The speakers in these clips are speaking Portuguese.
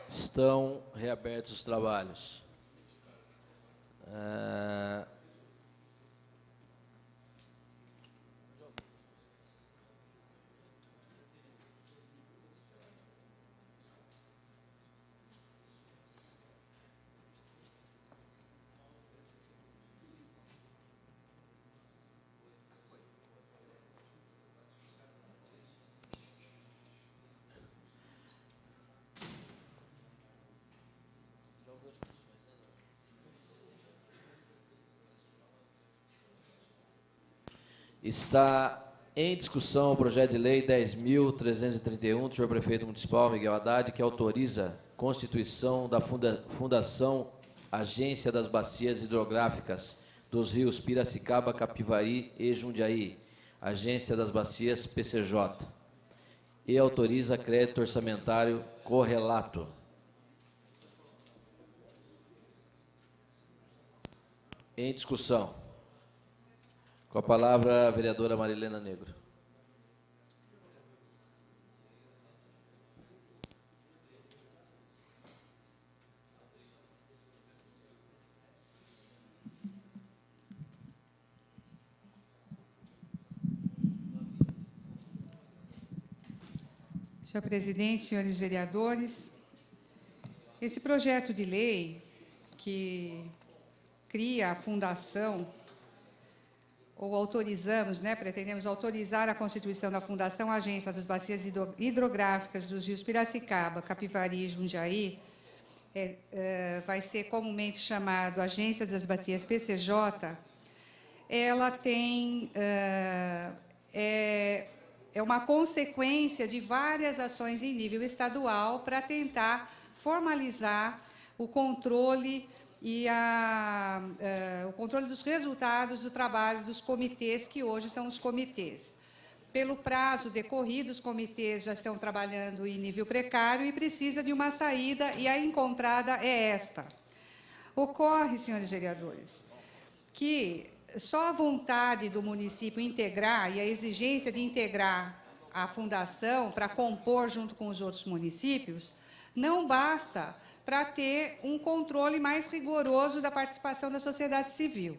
Estão reabertos os trabalhos. Está em discussão o projeto de lei 10.331 do senhor prefeito municipal Miguel Haddad, que autoriza a constituição da Fundação Agência das Bacias Hidrográficas dos rios Piracicaba, Capivari e Jundiaí, Agência das Bacias PCJ, e autoriza crédito orçamentário correlato. Em discussão. Com a palavra, a vereadora Marilena Negro. Senhor presidente, senhores vereadores, esse projeto de lei que cria a fundação, ou autorizamos, pretendemos autorizar a constituição da Fundação Agência das Bacias Hidrográficas dos rios Piracicaba, Capivari e Jundiaí, vai ser comumente chamado Agência das Bacias PCJ. Ela tem é uma consequência de várias ações em nível estadual para tentar formalizar o controle o controle dos resultados do trabalho dos comitês, que hoje são os comitês. Pelo prazo decorrido, os comitês já estão trabalhando em nível precário e precisa de uma saída, e a encontrada é esta. Ocorre, senhores vereadores, que só a vontade do município integrar e a exigência de integrar a fundação para compor junto com os outros municípios não basta para ter um controle mais rigoroso da participação da sociedade civil.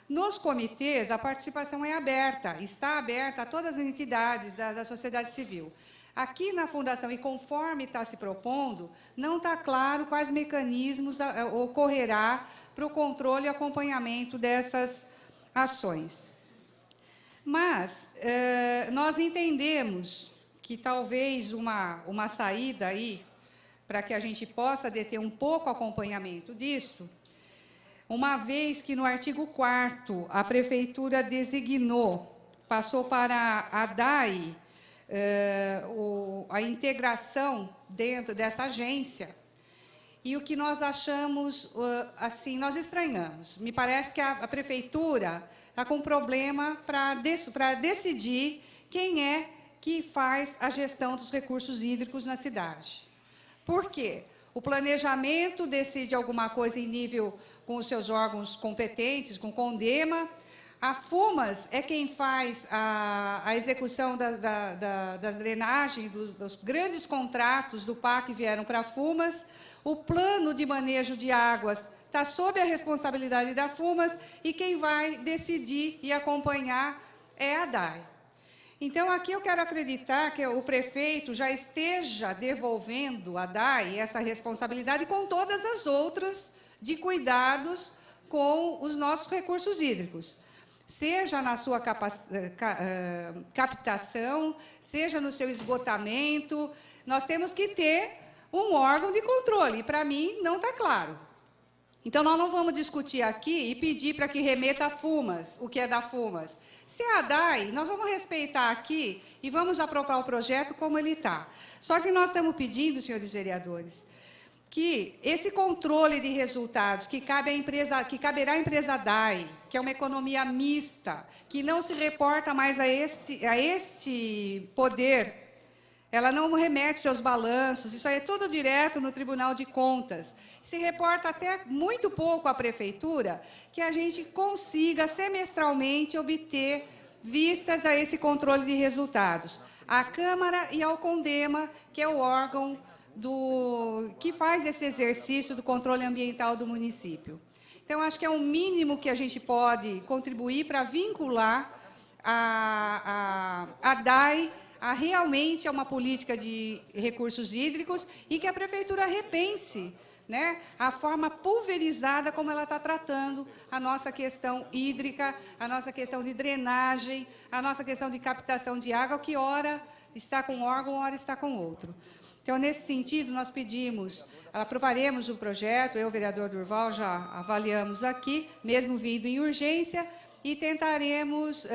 Nos comitês, a participação é aberta, está aberta a todas as entidades da sociedade civil. Aqui na Fundação, e conforme está se propondo, não está claro quais mecanismos ocorrerá para o controle e acompanhamento dessas ações. Mas nós entendemos que talvez uma saída aí, para que a gente possa deter um pouco o acompanhamento disso, uma vez que no artigo 4º a Prefeitura designou, passou para a DAI, a integração dentro dessa agência, e o que nós achamos, assim, nós estranhamos. Me parece que a Prefeitura está com problema para decidir quem é que faz a gestão dos recursos hídricos na cidade. Por quê? O planejamento decide alguma coisa em nível com os seus órgãos competentes, com o CONDEMA. A FUMAS é quem faz a execução das drenagens, dos grandes contratos do PAC que vieram para a FUMAS. O plano de manejo de águas está sob a responsabilidade da FUMAS e quem vai decidir e acompanhar é a DAI. Então, aqui eu quero acreditar que o prefeito já esteja devolvendo à DAI essa responsabilidade com todas as outras de cuidados com os nossos recursos hídricos, seja na sua captação, seja no seu esgotamento. Nós temos que ter um órgão de controle, e para mim não está claro. Então, nós não vamos discutir aqui e pedir para que remeta a FUMAS, o que é da FUMAS. Se é a DAI, nós vamos respeitar aqui e vamos aprovar o projeto como ele está. Só que nós estamos pedindo, senhores vereadores, que esse controle de resultados que caberá à empresa DAI, que é uma economia mista, que não se reporta mais a este poder, ela não remete seus balanços, isso aí é tudo direto no Tribunal de Contas. Se reporta até muito pouco à Prefeitura, que a gente consiga semestralmente obter vistas a esse controle de resultados. À Câmara e ao CONDEMA, que é o órgão que faz esse exercício do controle ambiental do município. Então, acho que é um mínimo que a gente pode contribuir para vincular a DAE realmente a uma política de recursos hídricos e que a Prefeitura repense, né, a forma pulverizada como ela está tratando a nossa questão hídrica, a nossa questão de drenagem, a nossa questão de captação de água, que ora está com um órgão, ora está com outro. Então, nesse sentido, nós pedimos, aprovaremos o projeto, eu, vereador Durval, já avaliamos aqui, mesmo vindo em urgência, e tentaremos,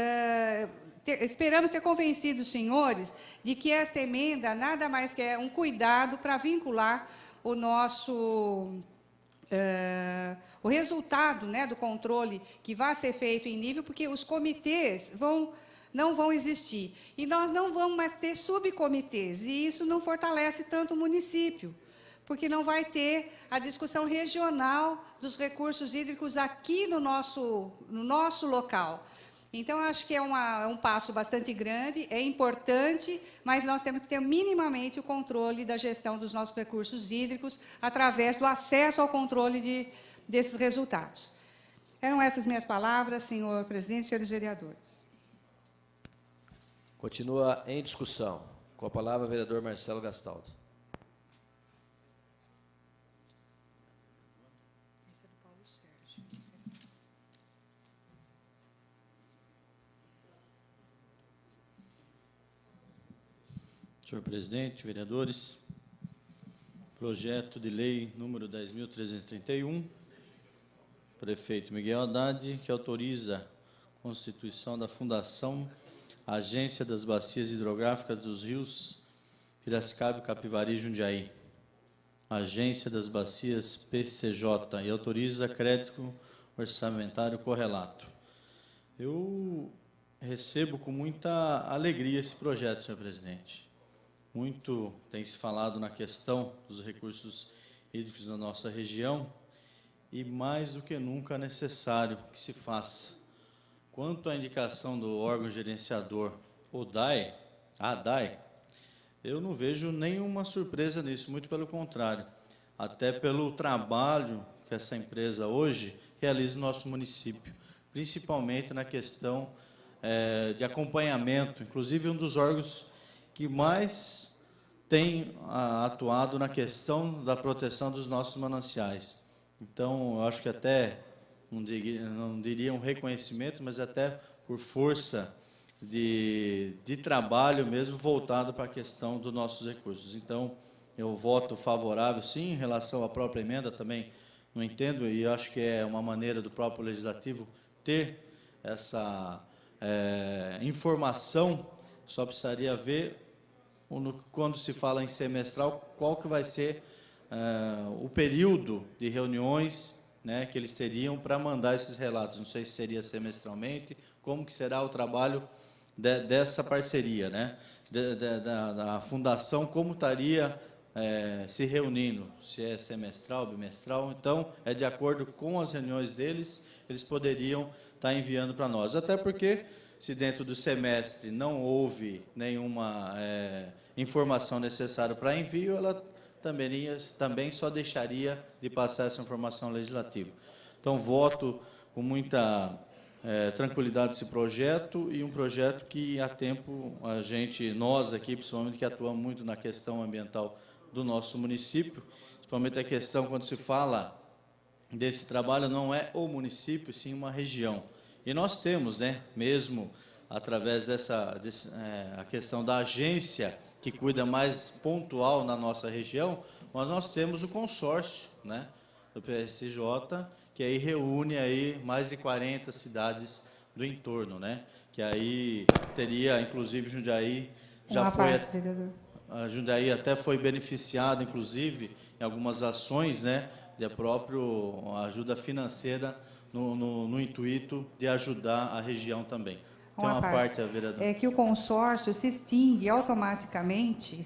esperamos ter convencido os senhores de que esta emenda nada mais que é um cuidado para vincular o nosso o resultado, né, do controle que vai ser feito em nível, porque os comitês não vão existir. E nós não vamos mais ter subcomitês, e isso não fortalece tanto o município, porque não vai ter a discussão regional dos recursos hídricos aqui no nosso local. Então, acho que é um passo bastante grande, é importante, mas nós temos que ter minimamente o controle da gestão dos nossos recursos hídricos através do acesso ao controle desses resultados. Eram essas minhas palavras, senhor presidente e senhores vereadores. Continua em discussão. Com a palavra, o vereador Marcelo Gastaldo. Senhor presidente, vereadores, projeto de lei número 10.331, prefeito Miguel Haddad, que autoriza a constituição da Fundação Agência das Bacias Hidrográficas dos Rios Piracicaba, Capivari e Jundiaí, Agência das Bacias PCJ, e autoriza crédito orçamentário correlato. Eu recebo com muita alegria esse projeto, senhor presidente. Muito tem se falado na questão dos recursos hídricos da nossa região e, mais do que nunca, é necessário que se faça. Quanto à indicação do órgão gerenciador, a DAE, eu não vejo nenhuma surpresa nisso, muito pelo contrário, até pelo trabalho que essa empresa hoje realiza no nosso município, principalmente na questão de acompanhamento, inclusive um dos órgãos que mais tem atuado na questão da proteção dos nossos mananciais. Então, eu acho que até, não diria um reconhecimento, mas até por força de trabalho mesmo voltado para a questão dos nossos recursos. Então, eu voto favorável, sim, em relação à própria emenda, também não entendo, e acho que é uma maneira do próprio Legislativo ter essa informação, só precisaria ver, quando se fala em semestral, qual que vai ser o período de reuniões, né, que eles teriam para mandar esses relatos. Não sei se seria semestralmente, como que será o trabalho dessa parceria, né, da fundação, como estaria se reunindo, se é semestral, bimestral. Então, é de acordo com as reuniões deles, eles poderiam estar enviando para nós. Até porque, se dentro do semestre não houve nenhuma informação necessária para envio, ela também só deixaria de passar essa informação legislativa. Então, voto com muita tranquilidade esse projeto, e um projeto que, há tempo, nós aqui, principalmente, que atuamos muito na questão ambiental do nosso município, principalmente a questão, quando se fala desse trabalho, não é o município, sim uma região. E nós temos, né, mesmo através a questão da agência, que cuida mais pontual na nossa região, mas nós temos o consórcio, né, do PSJ, que aí reúne aí mais de 40 cidades do entorno, né, que aí teria, inclusive, Jundiaí já foi... A Jundiaí até foi beneficiada, inclusive, em algumas ações, né, de própria ajuda financeira no intuito de ajudar a região também. Tem uma parte, a vereadora. É que o consórcio se extinguirá automaticamente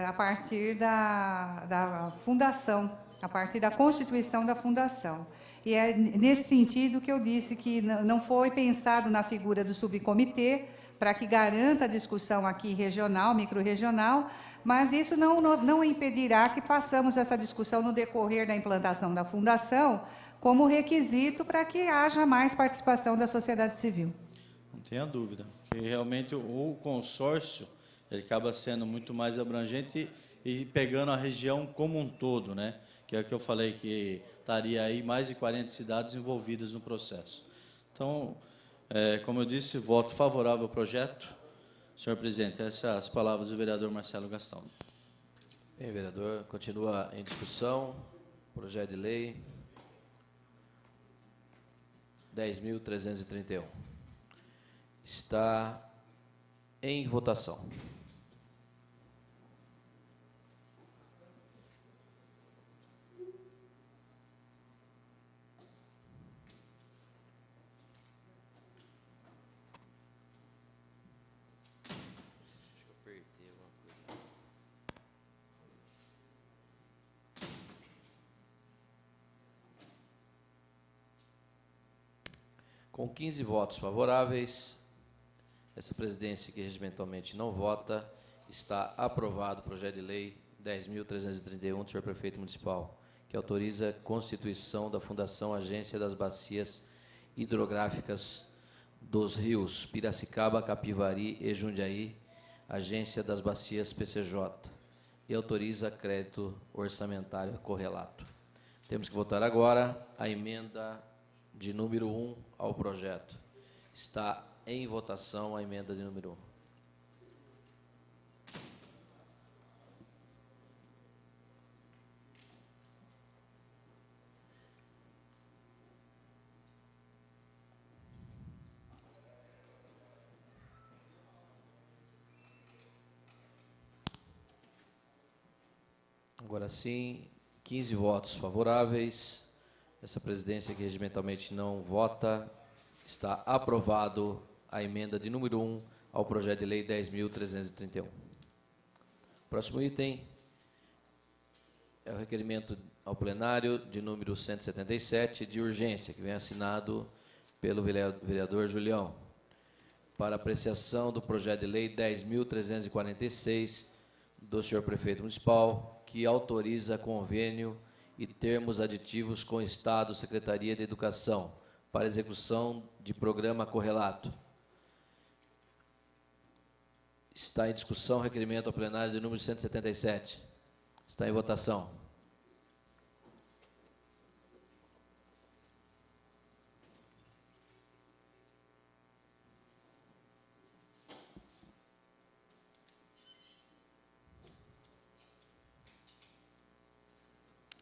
a partir da fundação, a partir da constituição da fundação. E é nesse sentido que eu disse que não foi pensado na figura do subcomitê, para que garanta a discussão aqui regional, microrregional, mas isso não impedirá que façamos essa discussão no decorrer da implantação da fundação como requisito para que haja mais participação da sociedade civil. Não tenha dúvida, que realmente o consórcio ele acaba sendo muito mais abrangente e pegando a região como um todo, né? Que é o que eu falei, que estaria aí mais de 40 cidades envolvidas no processo. Então, como eu disse, voto favorável ao projeto. Senhor presidente, essas são as palavras do vereador Marcelo Gastão. Bem, vereador, continua em discussão. Projeto de lei 10.331. Está em votação. Com 15 votos favoráveis, essa presidência que regimentalmente não vota, está aprovado o projeto de lei 10.331 do senhor prefeito municipal, que autoriza a constituição da Fundação Agência das Bacias Hidrográficas dos Rios Piracicaba, Capivari e Jundiaí, Agência das Bacias PCJ, e autoriza crédito orçamentário correlato. Temos que votar agora a emenda de número 1 ao projeto. Está em votação a emenda de número 1. Agora sim, 15 votos favoráveis. Essa presidência que regimentalmente não vota, está aprovado a emenda de número 1 ao projeto de lei 10.331. Próximo item é o requerimento ao plenário de número 177 de urgência, que vem assinado pelo vereador Julião, para apreciação do projeto de lei 10.346 do senhor prefeito municipal, que autoriza convênio e termos aditivos com o Estado, Secretaria de Educação, para execução de programa correlato. Está em discussão o requerimento ao plenário de número 177. Está em votação.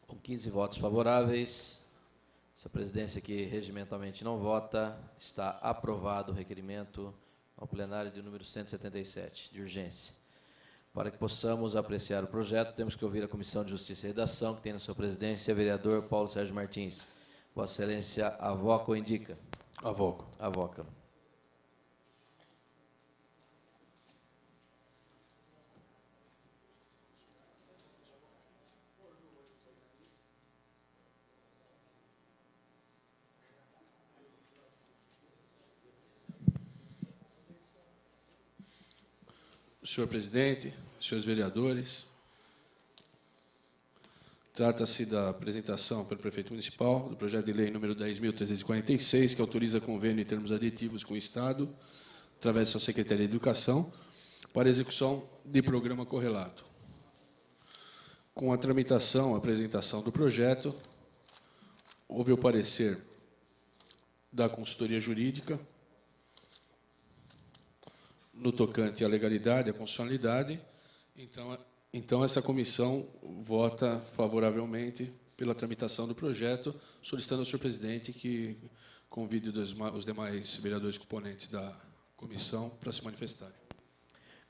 Com 15 votos favoráveis, essa presidência que regimentalmente não vota, está aprovado o requerimento ao plenário de número 177, de urgência. Para que possamos apreciar o projeto, temos que ouvir a Comissão de Justiça e Redação, que tem na sua presidência o vereador Paulo Sérgio Martins. Vossa Excelência, avoca ou indica? Avoco. Avoca. Senhor presidente, senhores vereadores, trata-se da apresentação pelo prefeito municipal do projeto de lei número 10.346, que autoriza convênio em termos aditivos com o Estado, através da sua Secretaria de Educação, para execução de programa correlato. Com a tramitação, a apresentação do projeto, houve o parecer da consultoria jurídica, no tocante à legalidade, à constitucionalidade. Então, essa comissão vota favoravelmente pela tramitação do projeto, solicitando ao senhor presidente que convide os demais vereadores componentes da comissão para se manifestarem.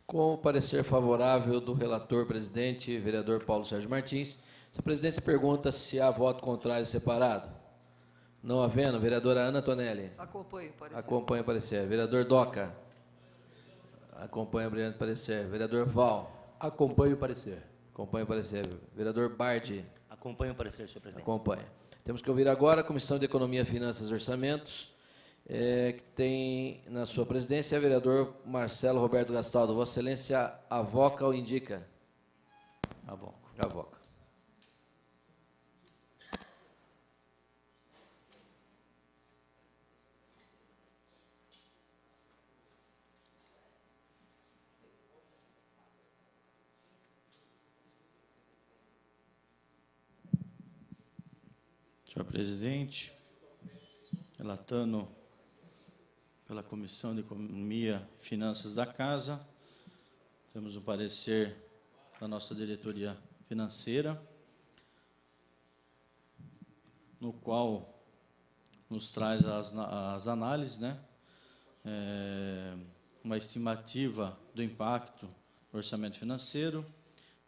Com o parecer favorável do relator presidente, vereador Paulo Sérgio Martins, a presidência pergunta se há voto contrário separado. Não havendo, vereadora Ana Tonelli. Acompanho o parecer. Acompanha o parecer. Vereador Doca. Acompanha o brilhante parecer. Vereador Val. Acompanho o parecer. Acompanha o parecer. Vereador Bardi. Acompanho o parecer, senhor presidente. Acompanha. Temos que ouvir agora a Comissão de Economia, Finanças e Orçamentos que tem na sua presidência o vereador Marcelo Roberto Gastaldo. Vossa Excelência avoca ou indica? Avoco. Avoca. Senhor presidente, relatando pela Comissão de Economia e Finanças da Casa, temos o parecer da nossa diretoria financeira, no qual nos traz as análises, né? Uma estimativa do impacto do orçamento financeiro.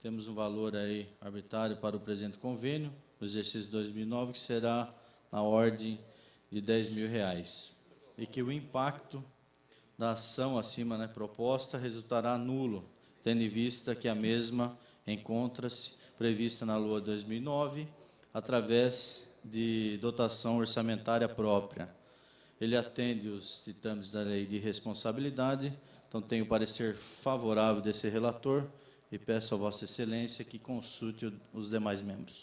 Temos um valor aí arbitrário para o presente convênio, no exercício 2009, que será na ordem de R$10.000, e que o impacto da ação acima, né, proposta resultará nulo, tendo em vista que a mesma encontra-se prevista na LOA 2009, através de dotação orçamentária própria. Ele atende os ditames da lei de responsabilidade, então tenho o parecer favorável desse relator e peço a Vossa Excelência que consulte os demais membros.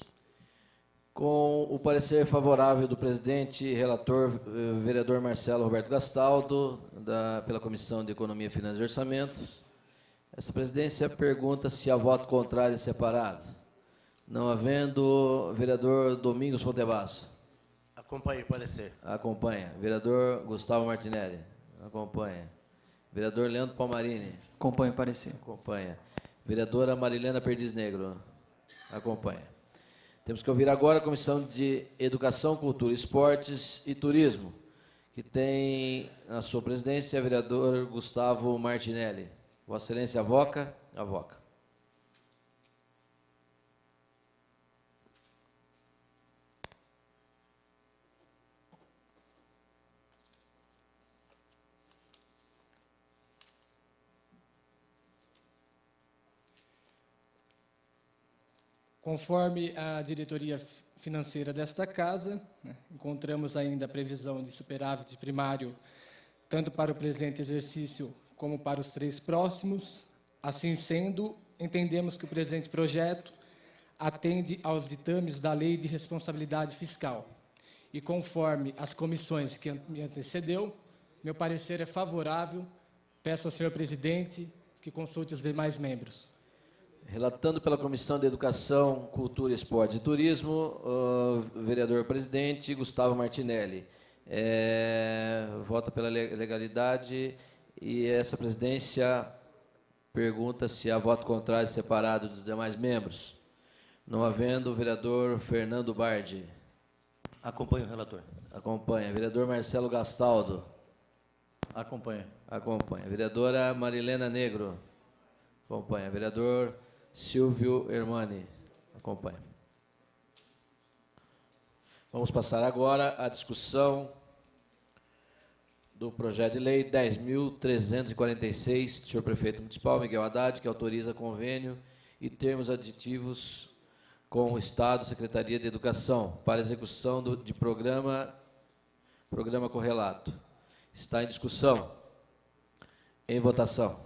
Com o parecer favorável do presidente e relator, vereador Marcelo Roberto Gastaldo, pela Comissão de Economia, Finanças e Orçamentos, essa presidência pergunta se há voto contrário e separado. Não havendo, vereador Domingos Fontebasso. Acompanhe o parecer. Acompanha. Vereador Gustavo Martinelli. Acompanha. Vereador Leandro Palmarini. Acompanho o parecer. Acompanha. Vereadora Marilena Perdiz Negro. Acompanha. Temos que ouvir agora a Comissão de Educação, Cultura, Esportes e Turismo, que tem na sua presidência o vereador Gustavo Martinelli. Vossa Excelência avoca? Avoca. Conforme a diretoria financeira desta casa, né, encontramos ainda a previsão de superávit primário, tanto para o presente exercício como para os 3 próximos. Assim sendo, entendemos que o presente projeto atende aos ditames da Lei de Responsabilidade Fiscal. E conforme as comissões que me antecedeu, meu parecer é favorável. Peço ao senhor presidente que consulte os demais membros. Relatando pela Comissão de Educação, Cultura, Esportes e Turismo, o vereador presidente Gustavo Martinelli. Vota pela legalidade e essa presidência pergunta se há voto contrário separado dos demais membros. Não havendo, o vereador Fernando Bardi. Acompanhe o relator. Acompanha. Vereador Marcelo Gastaldo. Acompanha. Acompanha. Vereadora Marilena Negro. Acompanha. Vereador Silvio Hermani. Acompanha. Vamos passar agora à discussão do projeto de lei 10.346, do senhor prefeito municipal Miguel Haddad, que autoriza convênio e termos aditivos com o Estado, Secretaria de Educação, para execução de programa correlato. Está em discussão. Em votação.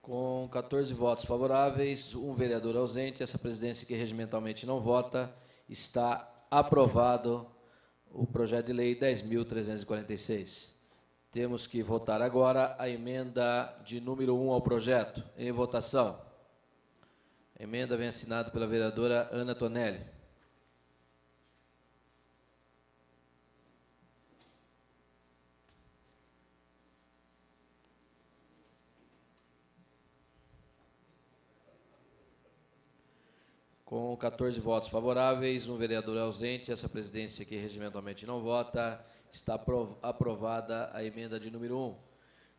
Com 14 votos favoráveis, um vereador ausente, essa presidência que regimentalmente não vota, está aprovado o projeto de lei 10.346. Temos que votar agora a emenda de número 1 ao projeto. Em votação. A emenda vem assinada pela vereadora Ana Tonelli. Com 14 votos favoráveis, um vereador ausente, essa presidência que regimentalmente não vota, está aprovada a emenda de número 1.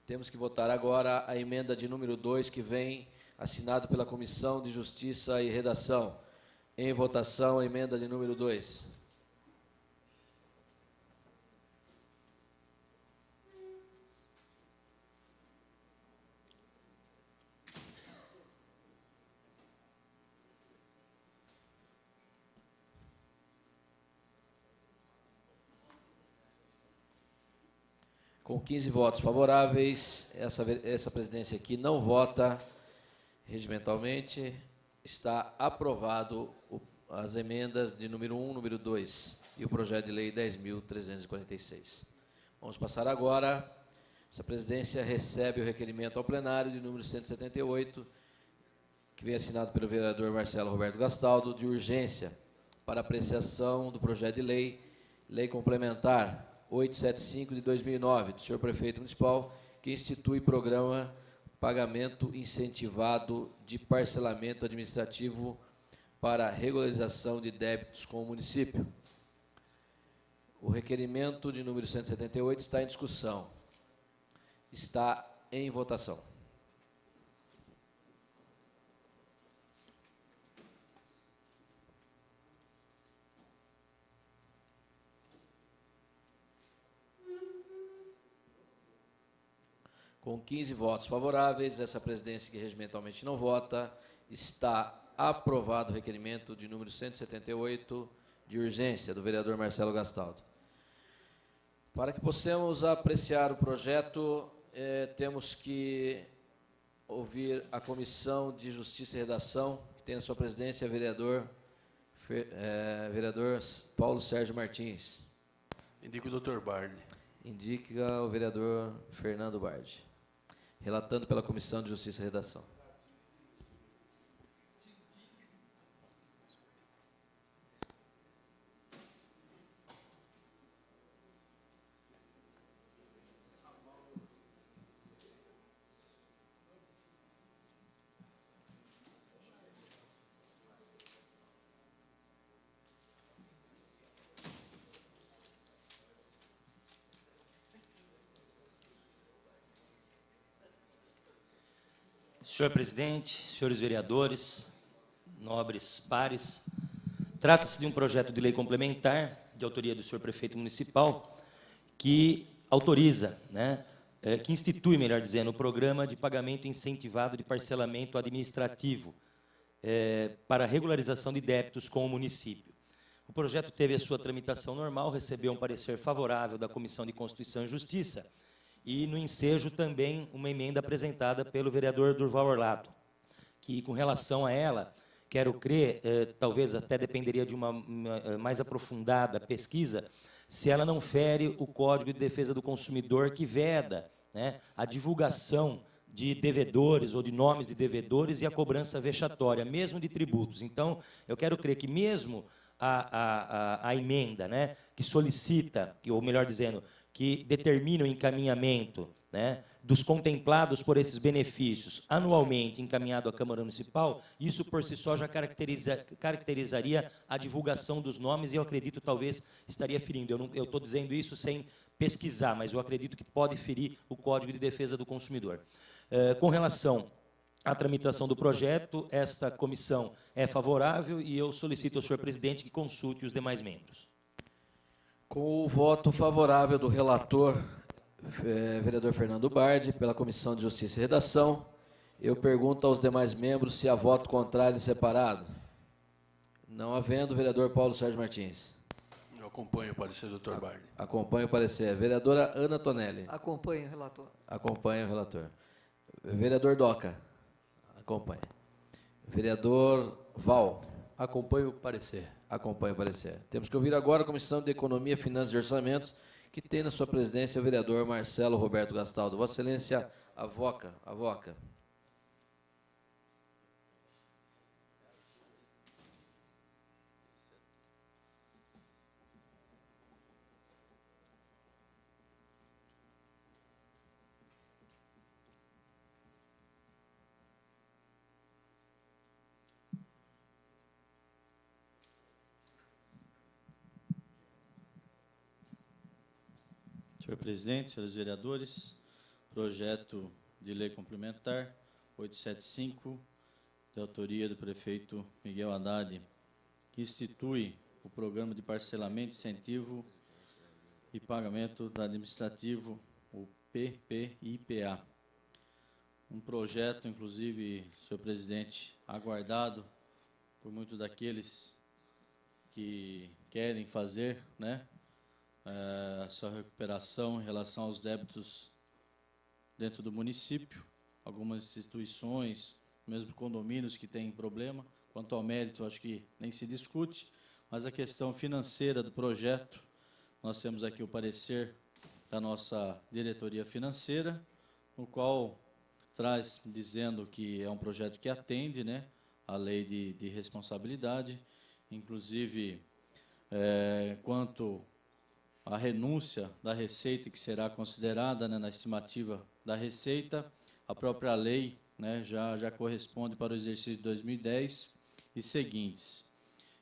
Temos que votar agora a emenda de número 2, que vem assinado pela Comissão de Justiça e Redação. Em votação, a emenda de número 2. Com 15 votos favoráveis, essa presidência aqui não vota regimentalmente. Está aprovado as emendas de número 1, número 2 e o projeto de lei 10.346. Vamos passar agora. Essa presidência recebe o requerimento ao plenário de número 178, que vem assinado pelo vereador Marcelo Roberto Gastaldo, de urgência para apreciação do projeto de lei complementar 875 de 2009, do senhor prefeito municipal, que institui programa pagamento incentivado de parcelamento administrativo para regularização de débitos com o município. O requerimento de número 178 está em discussão. Está em votação. Com 15 votos favoráveis, essa presidência que regimentalmente não vota, está aprovado o requerimento de número 178 de urgência do vereador Marcelo Gastaldo. Para que possamos apreciar o projeto, temos que ouvir a Comissão de Justiça e Redação, que tem a sua presidência vereador Paulo Sérgio Martins. Indico o Dr. Bardi. Indica o vereador Fernando Bardi. Relatando pela Comissão de Justiça e Redação. Senhor presidente, senhores vereadores, nobres pares, trata-se de um projeto de lei complementar, de autoria do senhor prefeito municipal, que autoriza, que institui, melhor dizendo, o programa de pagamento incentivado de parcelamento administrativo para regularização de débitos com o município. O projeto teve a sua tramitação normal, recebeu um parecer favorável da Comissão de Constituição e Justiça, e, no ensejo, também uma emenda apresentada pelo vereador Durval Orlato, que, com relação a ela, quero crer, talvez até dependeria de uma mais aprofundada pesquisa, se ela não fere o Código de Defesa do Consumidor, que veda a divulgação de devedores ou de nomes de devedores e a cobrança vexatória, mesmo de tributos. Então, eu quero crer que mesmo a emenda, que solicita, ou melhor dizendo, que determina o encaminhamento dos contemplados por esses benefícios anualmente encaminhado à Câmara Municipal, isso por si só já caracterizaria a divulgação dos nomes e eu acredito talvez estaria ferindo. Eu estou dizendo isso sem pesquisar, mas eu acredito que pode ferir o Código de Defesa do Consumidor. Com relação à tramitação do projeto, esta comissão é favorável e eu solicito ao senhor presidente que consulte os demais membros. Com o voto favorável do relator, vereador Fernando Bardi, pela Comissão de Justiça e Redação, eu pergunto aos demais membros se há voto contrário e separado. Não havendo, vereador Paulo Sérgio Martins. Eu acompanho o parecer do Dr. Bardi. Acompanho o parecer. Vereadora Ana Tonelli. Acompanho o relator. Acompanha o relator. Vereador Doca. Acompanha. Vereador Val. Acompanho o parecer. Acompanha o parecer. Temos que ouvir agora a Comissão de Economia, Finanças e Orçamentos, que tem na sua presidência o vereador Marcelo Roberto Gastaldo. Vossa Excelência, avoca. Senhor presidente, senhores vereadores, o projeto de lei complementar 875, de autoria do prefeito Miguel Haddad, que institui o Programa de Parcelamento, Incentivo e Pagamento Administrativo, o PPIPA. Um projeto, inclusive, senhor presidente, aguardado por muitos daqueles que querem fazer, né, a sua recuperação em relação aos débitos dentro do município. Algumas instituições, mesmo condomínios que têm problema. Quanto ao mérito, acho que nem se discute, mas a questão financeira do projeto, nós temos aqui o parecer da nossa diretoria financeira, no qual traz dizendo que é um projeto que atende, né, a lei de responsabilidade, inclusive quanto à renúncia da receita que será considerada, né, na estimativa da receita, a própria lei, né, já corresponde para o exercício de 2010 e seguintes.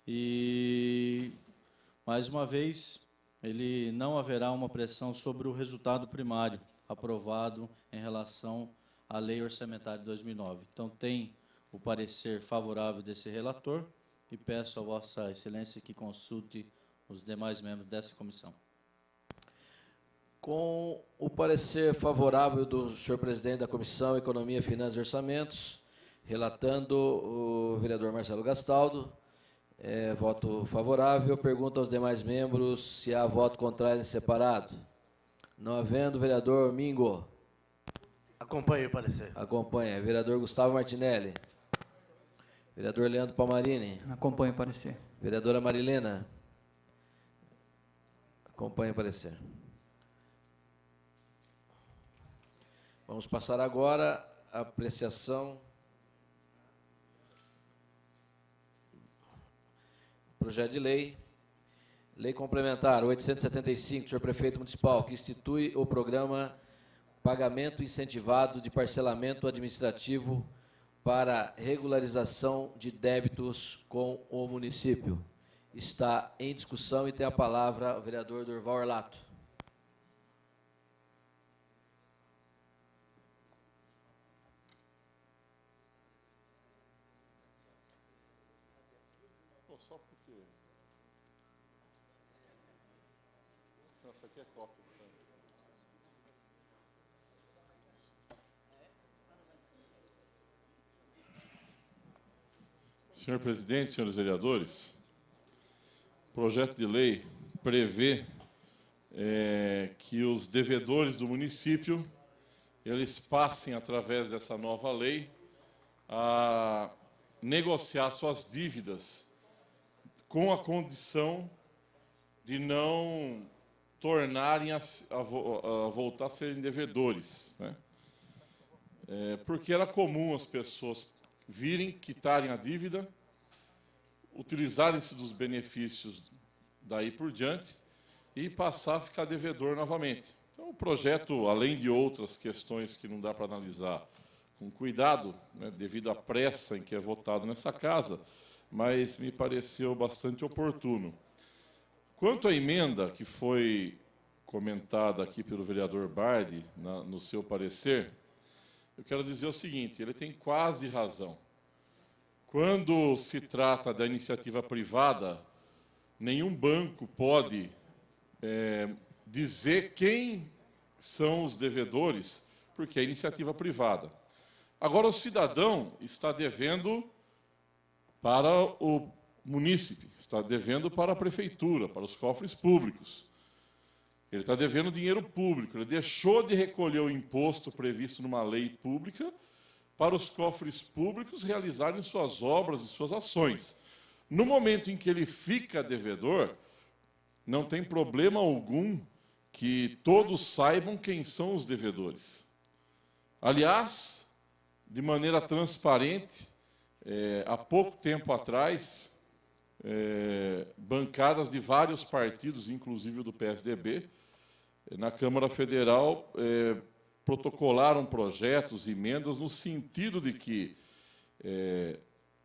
E, mais uma vez, ele não haverá uma pressão sobre o resultado primário aprovado em relação à Lei Orçamentária de 2009. Então, tem o parecer favorável desse relator e peço a Vossa Excelência que consulte os demais membros dessa comissão. Com o parecer favorável do senhor presidente da Comissão Economia, Finanças e Orçamentos, relatando o vereador Marcelo Gastaldo, voto favorável. Pergunto aos demais membros se há voto contrário em separado. Não havendo, vereador Mingo. Acompanhe o parecer. Acompanha. Vereador Gustavo Martinelli. Vereador Leandro Palmarini. Acompanhe o parecer. Vereadora Marilena. Acompanhe o parecer. Vamos passar agora à apreciação. Projeto de lei. Lei complementar 875, senhor prefeito municipal, que institui o programa Pagamento Incentivado de Parcelamento Administrativo para regularização de débitos com o município. Está em discussão e tem a palavra o vereador Durval Orlato. Só porque... Essa aqui é cópia. Senhor presidente, senhores vereadores, o projeto de lei prevê que os devedores do município eles passem, através dessa nova lei, a negociar suas dívidas com a condição de não tornarem a voltar a serem devedores, né? Porque era comum as pessoas virem, quitarem a dívida, utilizarem-se dos benefícios daí por diante e passar a ficar devedor novamente. Então, o projeto, além de outras questões que não dá para analisar com cuidado, né, devido à pressa em que é votado nessa casa, mas me pareceu bastante oportuno. Quanto à emenda que foi comentada aqui pelo vereador Bardi, no seu parecer, eu quero dizer o seguinte, ele tem quase razão. Quando se trata da iniciativa privada, nenhum banco pode dizer quem são os devedores, porque é iniciativa privada. Agora, o cidadão está devendo para o munícipe, está devendo para a prefeitura, para os cofres públicos. Ele está devendo dinheiro público, ele deixou de recolher o imposto previsto numa lei pública para os cofres públicos realizarem suas obras e suas ações. No momento em que ele fica devedor, não tem problema algum que todos saibam quem são os devedores. Aliás, de maneira transparente, há pouco tempo atrás, bancadas de vários partidos, inclusive do PSDB, na Câmara Federal, protocolaram projetos, emendas, no sentido de que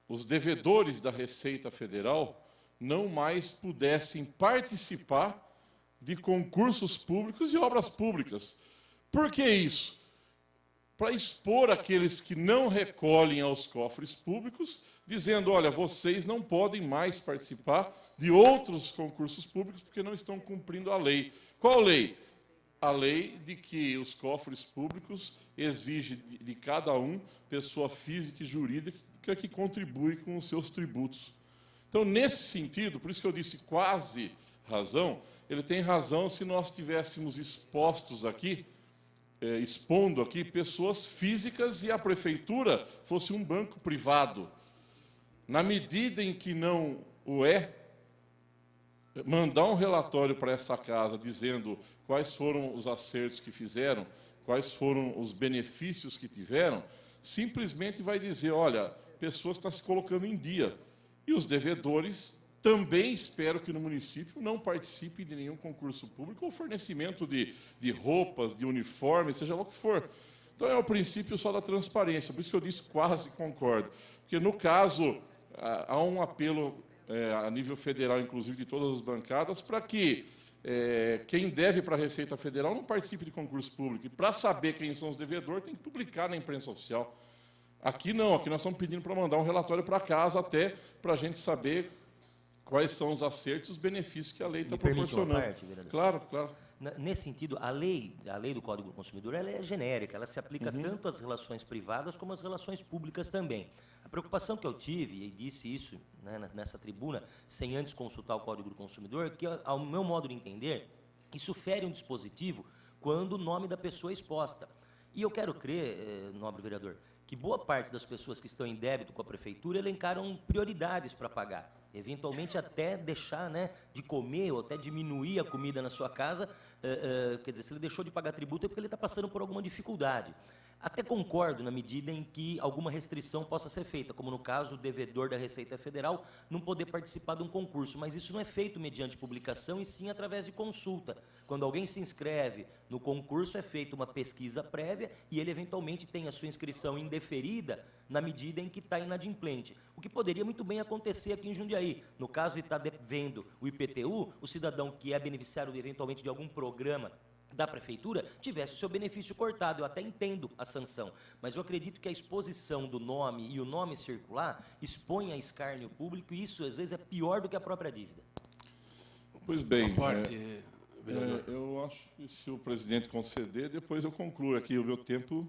os devedores da Receita Federal não mais pudessem participar de concursos públicos e obras públicas. Por que isso? para expor aqueles que não recolhem aos cofres públicos, dizendo, olha, vocês não podem mais participar de outros concursos públicos porque não estão cumprindo a lei. Qual lei? A lei de que os cofres públicos exigem de cada um, pessoa física e jurídica, que contribui com os seus tributos. Então, nesse sentido, por isso que eu disse quase razão, ele tem razão se nós tivéssemos expostos aqui, expondo aqui pessoas físicas e a prefeitura fosse um banco privado. Na medida em que não o é, mandar um relatório para essa casa dizendo quais foram os acertos que fizeram, quais foram os benefícios que tiveram, simplesmente vai dizer, olha, pessoas estão se colocando em dia. E os devedores também espero que no município não participem de nenhum concurso público ou fornecimento de roupas, de uniformes, seja lá o que for. Então, é o princípio só da transparência. Por isso que eu disse quase concordo. Porque, no caso, há um apelo a nível federal, inclusive, de todas as bancadas, para que quem deve para a Receita Federal não participe de concurso público. E, para saber quem são os devedores, tem que publicar na imprensa oficial. Aqui não, aqui nós estamos pedindo para mandar um relatório para casa, até para a gente saber quais são os acertos e os benefícios que a lei está proporcionando. Parte, claro, claro. Nesse sentido, a lei do Código do Consumidor ela é genérica, ela se aplica tanto às relações privadas como às relações públicas também. A preocupação que eu tive, e disse isso, né, nessa tribuna, sem antes consultar o Código do Consumidor, que, ao meu modo de entender, isso fere um dispositivo quando o nome da pessoa é exposta. E eu quero crer, nobre vereador, que boa parte das pessoas que estão em débito com a prefeitura elencaram prioridades para pagar. Eventualmente até deixar, né, de comer ou até diminuir a comida na sua casa, quer dizer, se ele deixou de pagar tributo é porque ele está passando por alguma dificuldade. Até concordo na medida em que alguma restrição possa ser feita, como no caso o devedor da Receita Federal não poder participar de um concurso, mas isso não é feito mediante publicação e sim através de consulta. Quando alguém se inscreve no concurso, é feita uma pesquisa prévia e ele eventualmente tem a sua inscrição indeferida na medida em que está inadimplente. O que poderia muito bem acontecer aqui em Jundiaí. No caso de estar devendo o IPTU, o cidadão que é beneficiário eventualmente de algum programa da prefeitura tivesse o seu benefício cortado. Eu até entendo a sanção, mas eu acredito que a exposição do nome e o nome circular expõe a escárnio público e isso às vezes é pior do que a própria dívida. Pois bem, vereador. Eu acho que se o presidente conceder, depois eu concluo aqui o meu tempo.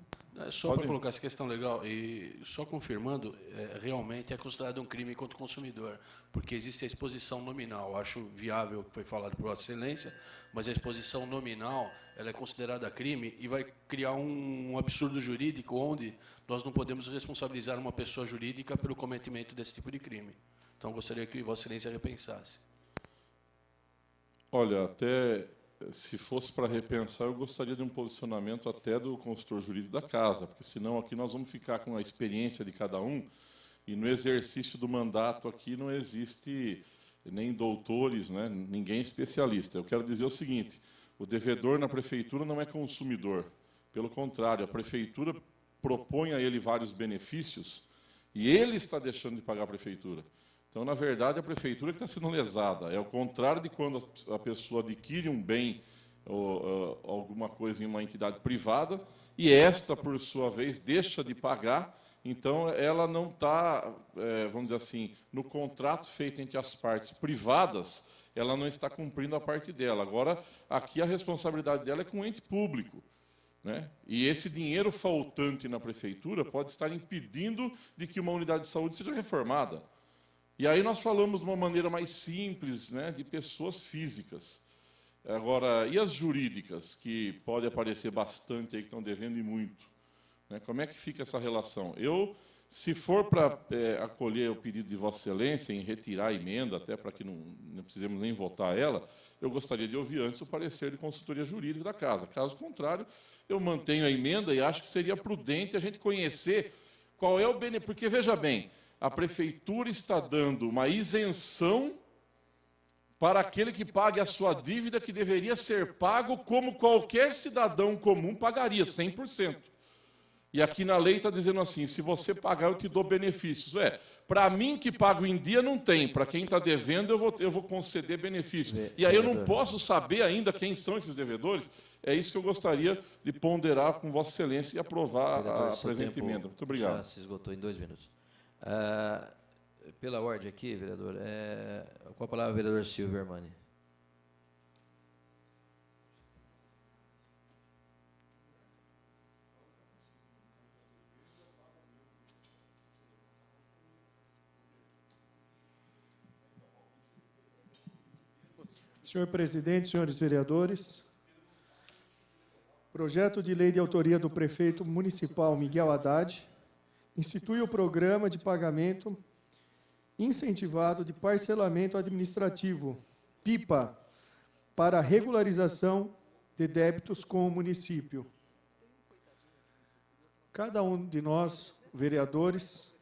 Só para colocar essa questão legal, e só confirmando, realmente é considerado um crime contra o consumidor, porque existe a exposição nominal. Acho viável o que foi falado por Vossa Excelência, mas a exposição nominal ela é considerada crime e vai criar um absurdo jurídico onde nós não podemos responsabilizar uma pessoa jurídica pelo cometimento desse tipo de crime. Então, gostaria que Vossa Excelência repensasse. Olha, até se fosse para repensar, eu gostaria de um posicionamento até do consultor jurídico da casa, porque senão aqui nós vamos ficar com a experiência de cada um e no exercício do mandato aqui não existe nem doutores, né, ninguém especialista. Eu quero dizer o seguinte, o devedor na prefeitura não é consumidor. Pelo contrário, a prefeitura propõe a ele vários benefícios e ele está deixando de pagar a prefeitura. Então, na verdade, a prefeitura que está sendo lesada. É o contrário de quando a pessoa adquire um bem ou alguma coisa em uma entidade privada e esta, por sua vez, deixa de pagar. Então, ela não está, vamos dizer assim, no contrato feito entre as partes privadas, ela não está cumprindo a parte dela. Agora, aqui a responsabilidade dela é com o ente público, né? E esse dinheiro faltante na prefeitura pode estar impedindo de que uma unidade de saúde seja reformada. E aí nós falamos de uma maneira mais simples, né, de pessoas físicas. Agora, e as jurídicas, que pode aparecer bastante aí, que estão devendo e muito? Né? Como é que fica essa relação? Eu, se for para acolher o pedido de Vossa Excelência em retirar a emenda, até para que não precisemos nem votar ela, eu gostaria de ouvir antes o parecer de consultoria jurídica da Casa. Caso contrário, eu mantenho a emenda e acho que seria prudente a gente conhecer qual é o benefício. Porque, veja bem, a prefeitura está dando uma isenção para aquele que pague a sua dívida que deveria ser pago como qualquer cidadão comum pagaria, 100%. E aqui na lei está dizendo assim, se você pagar, eu te dou benefícios. Para mim, que pago em dia, não tem. Para quem está devendo, eu vou conceder benefício. E aí eu não posso saber ainda quem são esses devedores. É isso que eu gostaria de ponderar com Vossa Excelência e aprovar a presente emenda. Muito obrigado. Já se esgotou em 2 minutos. Pela ordem aqui, vereador, com a palavra, vereador Silvio Armani. Senhor presidente, senhores vereadores, projeto de lei de autoria do prefeito municipal Miguel Haddad institui o programa de pagamento incentivado de parcelamento administrativo, PIPA, para a regularização de débitos com o município. Cada um de nós, vereadores,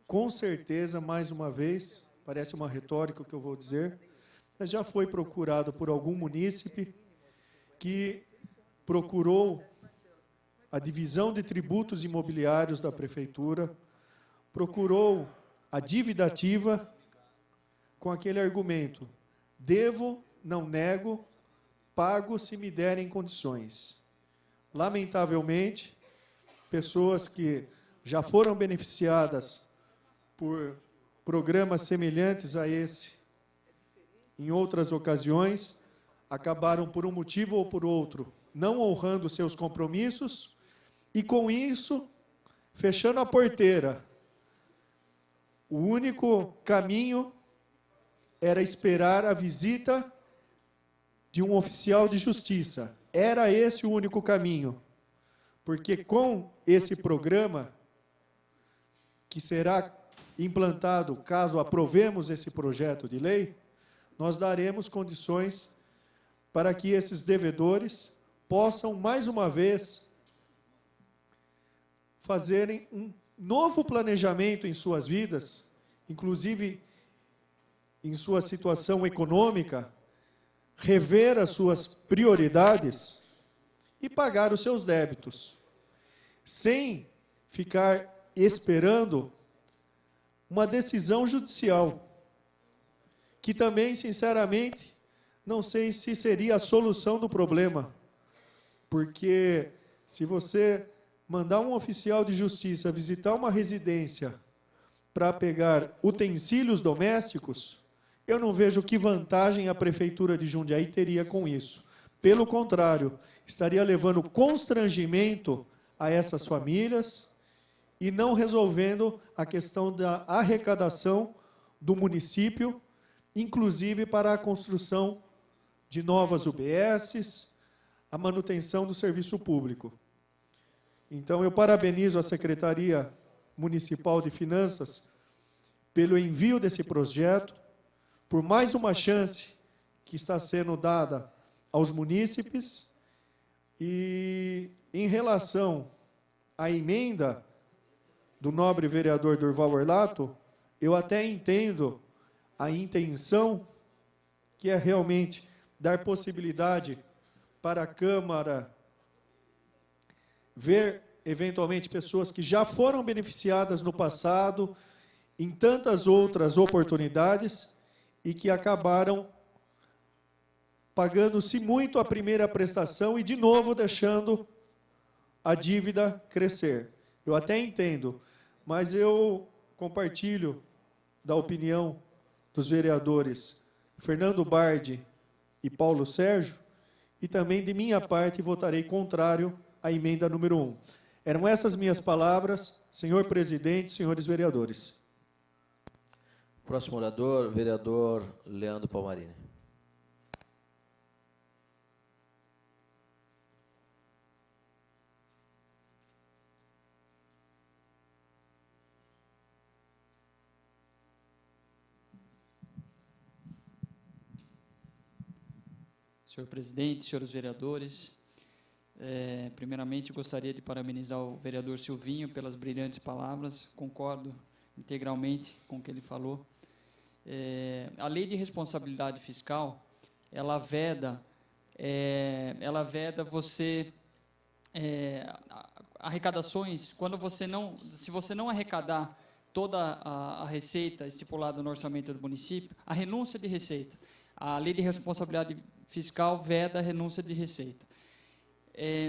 com certeza, mais uma vez, parece uma retórica o que eu vou dizer, mas já foi procurado por algum munícipe que procurou a divisão de tributos imobiliários da prefeitura, procurou a dívida ativa com aquele argumento: devo, não nego, pago se me derem condições. Lamentavelmente, pessoas que já foram beneficiadas por programas semelhantes a esse em outras ocasiões, acabaram, por um motivo ou por outro, não honrando seus compromissos e, com isso, fechando a porteira. O único caminho era esperar a visita de um oficial de justiça. Era esse o único caminho. Porque com esse programa, que será implantado caso aprovemos esse projeto de lei, nós daremos condições para que esses devedores possam, mais uma vez, fazerem um novo planejamento em suas vidas, inclusive em sua situação econômica, rever as suas prioridades e pagar os seus débitos, sem ficar esperando uma decisão judicial, que também, sinceramente, não sei se seria a solução do problema, porque se você mandar um oficial de justiça visitar uma residência para pegar utensílios domésticos, eu não vejo que vantagem a Prefeitura de Jundiaí teria com isso. Pelo contrário, estaria levando constrangimento a essas famílias e não resolvendo a questão da arrecadação do município, inclusive para a construção de novas UBSs, a manutenção do serviço público. Então, eu parabenizo a Secretaria Municipal de Finanças pelo envio desse projeto, por mais uma chance que está sendo dada aos munícipes, e em relação à emenda do nobre vereador Durval Orlato, eu até entendo a intenção, que é realmente dar possibilidade para a Câmara ver, eventualmente, pessoas que já foram beneficiadas no passado, em tantas outras oportunidades, e que acabaram pagando-se muito a primeira prestação e, de novo, deixando a dívida crescer. Eu até entendo, mas eu compartilho da opinião dos vereadores Fernando Bardi e Paulo Sérgio, e também, de minha parte, votarei contrário à emenda número 1. Eram essas minhas palavras, senhor presidente, senhores vereadores. Próximo orador, vereador Leandro Palmarini. Senhor presidente, senhores vereadores, primeiramente gostaria de parabenizar o vereador Silvinho pelas brilhantes palavras, concordo integralmente com o que ele falou. A lei de responsabilidade fiscal, ela veda você arrecadações, se você não arrecadar toda a receita estipulada no orçamento do município, a renúncia de receita. A lei de responsabilidade fiscal veda a renúncia de receita.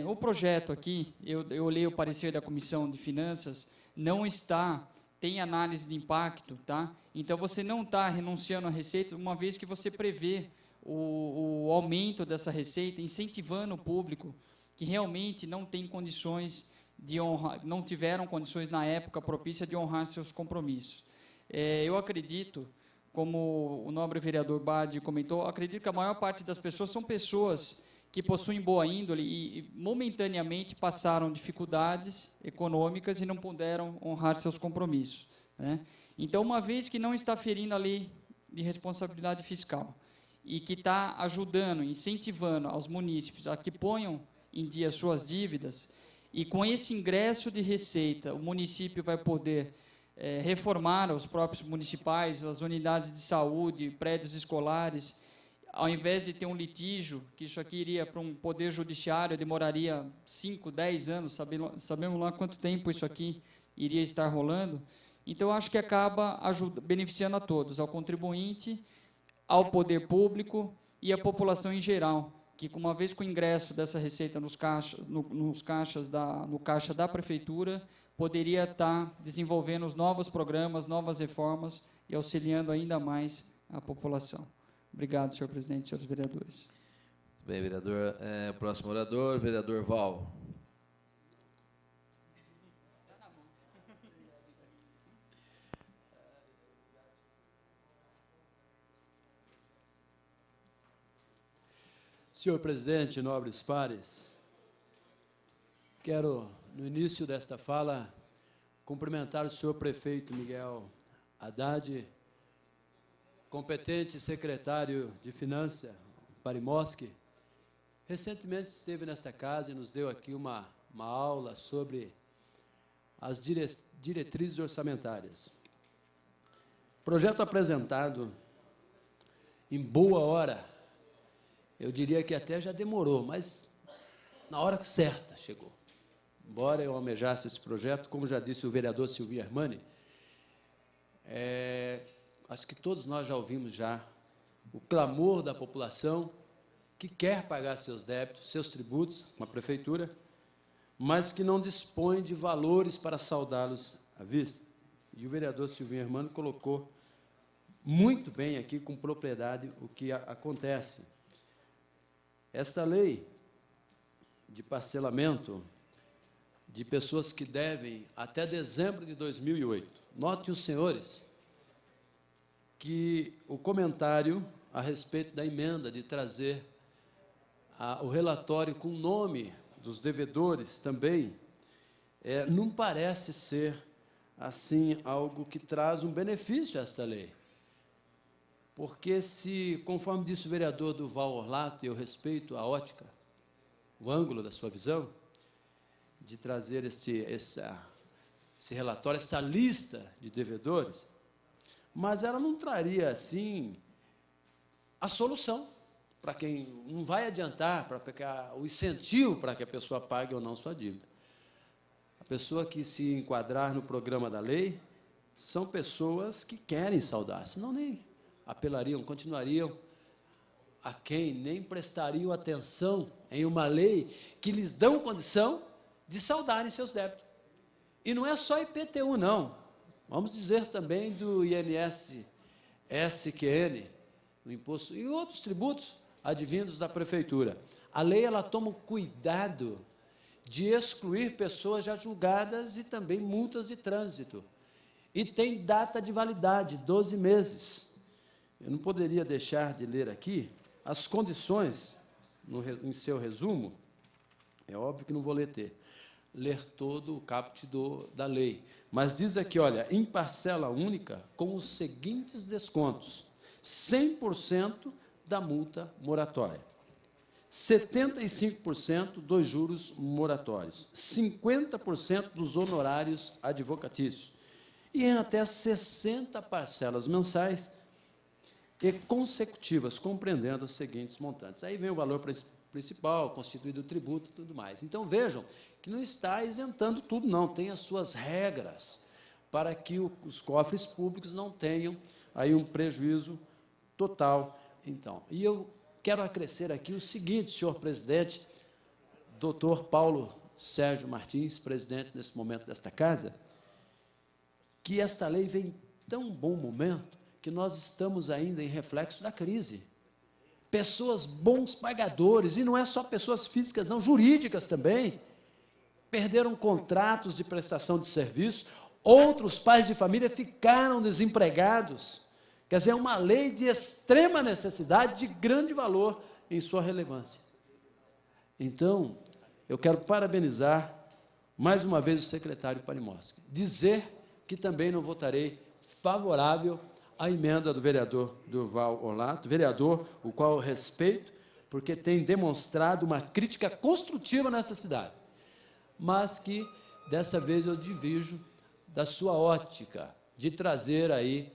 O projeto aqui, eu olhei o parecer da Comissão de Finanças, não está, tem análise de impacto, tá? Então, você não está renunciando a receita, uma vez que você prevê o aumento dessa receita, incentivando o público que realmente não tem condições de honrar, não tiveram condições na época propícia de honrar seus compromissos. Eu acredito, como o nobre vereador Badi comentou, acredito que a maior parte das pessoas são pessoas que possuem boa índole e momentaneamente passaram dificuldades econômicas e não puderam honrar seus compromissos, né? Então, uma vez que não está ferindo a lei de responsabilidade fiscal e que está ajudando, incentivando aos munícipes a que ponham em dia suas dívidas, e com esse ingresso de receita, o município vai poder reformar os próprios municipais, as unidades de saúde, prédios escolares, ao invés de ter um litígio, que isso aqui iria para um poder judiciário, demoraria 5, 10 anos, sabemos lá quanto tempo isso aqui iria estar rolando. Então, acho que acaba beneficiando a todos, ao contribuinte, ao poder público e à população em geral, que, uma vez com o ingresso dessa receita no caixa da prefeitura, poderia estar desenvolvendo os novos programas, novas reformas e auxiliando ainda mais a população. Obrigado, senhor presidente e senhores vereadores. Muito bem, vereador. Próximo orador, vereador Val. Senhor presidente, nobres pares, quero, no início desta fala, cumprimentar o senhor prefeito Miguel Haddad, competente secretário de Finanças, Parimoski. Recentemente esteve nesta casa e nos deu aqui uma aula sobre as diretrizes orçamentárias. Projeto apresentado em boa hora. Eu diria que até já demorou, mas na hora certa chegou. Embora eu almejasse esse projeto, como já disse o vereador Silvio Armani, acho que todos nós já ouvimos já o clamor da população que quer pagar seus débitos, seus tributos com a prefeitura, mas que não dispõe de valores para saldá-los à vista. E o vereador Silvio Armani colocou muito bem aqui, com propriedade, o que acontece. Esta lei de parcelamento de pessoas que devem até dezembro de 2008. Notem os senhores que o comentário a respeito da emenda de trazer o relatório com o nome dos devedores também não parece ser assim algo que traz um benefício a esta lei. Porque se, conforme disse o vereador Duval Orlato, e eu respeito a ótica, o ângulo da sua visão, de trazer esse relatório, essa lista de devedores, mas ela não traria, assim, a solução, para quem não vai adiantar, para pegar o incentivo para que a pessoa pague ou não sua dívida. A pessoa que se enquadrar no programa da lei são pessoas que querem saldar, senão nem apelariam, continuariam a quem nem prestariam atenção em uma lei que lhes dão condição de saldarem seus débitos. E não é só IPTU, não. Vamos dizer também do INSS, SQN, o imposto e outros tributos advindos da prefeitura. A lei ela toma cuidado de excluir pessoas já julgadas e também multas de trânsito. E tem data de validade, 12 meses. Eu não poderia deixar de ler aqui as condições, em seu resumo, é óbvio que não vou ler todo o caput da lei, mas diz aqui, olha, em parcela única, com os seguintes descontos: 100% da multa moratória, 75% dos juros moratórios, 50% dos honorários advocatícios, e em até 60 parcelas mensais e consecutivas, compreendendo os seguintes montantes. Aí vem o valor principal, constituído o tributo e tudo mais. Então, vejam que não está isentando tudo, não. Tem as suas regras para que os cofres públicos não tenham aí um prejuízo total. Então, e eu quero acrescer aqui o seguinte, senhor presidente, doutor Paulo Sérgio Martins, presidente nesse momento desta casa, que esta lei vem em tão bom momento que nós estamos ainda em reflexo da crise. Pessoas bons pagadores, e não é só pessoas físicas, não, jurídicas também, perderam contratos de prestação de serviço, outros pais de família ficaram desempregados. Quer dizer, é uma lei de extrema necessidade, de grande valor em sua relevância. Então, eu quero parabenizar mais uma vez o secretário Parimorski, dizer que também não votarei favorável à emenda do vereador Durval Olato, vereador o qual eu respeito, porque tem demonstrado uma crítica construtiva nessa cidade, mas que dessa vez eu divido da sua ótica de trazer aí,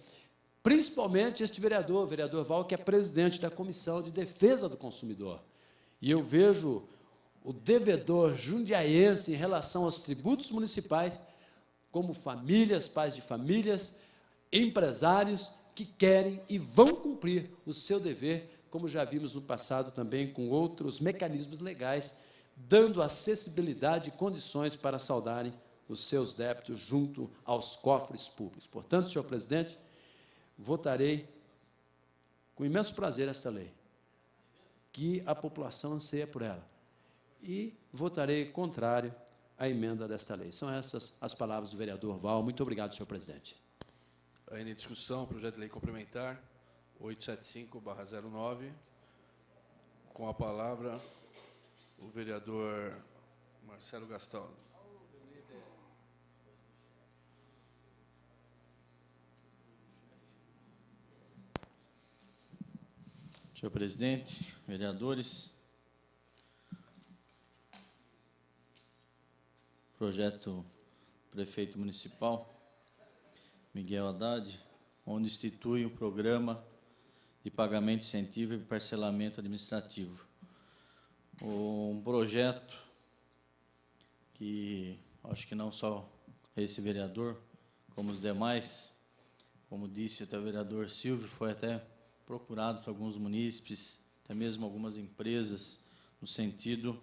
principalmente este vereador, o vereador Val, que é presidente da Comissão de Defesa do Consumidor. E eu vejo o devedor jundiaense em relação aos tributos municipais como famílias, pais de famílias, empresários que querem e vão cumprir o seu dever, como já vimos no passado também com outros mecanismos legais, dando acessibilidade e condições para saldarem os seus débitos junto aos cofres públicos. Portanto, senhor presidente, votarei com imenso prazer esta lei, que a população anseia por ela, e votarei contrário à emenda desta lei. São essas as palavras do vereador Val. Muito obrigado, senhor presidente. Ainda em discussão, projeto de lei complementar 875/09. Com a palavra, o vereador Marcelo Gastaldo. Senhor presidente, vereadores, projeto prefeito municipal Miguel Haddad, onde institui o programa de pagamento de incentivo e parcelamento administrativo. Um projeto que acho que não só esse vereador, como os demais, como disse até o vereador Silvio, foi até procurado por alguns munícipes, até mesmo algumas empresas, no sentido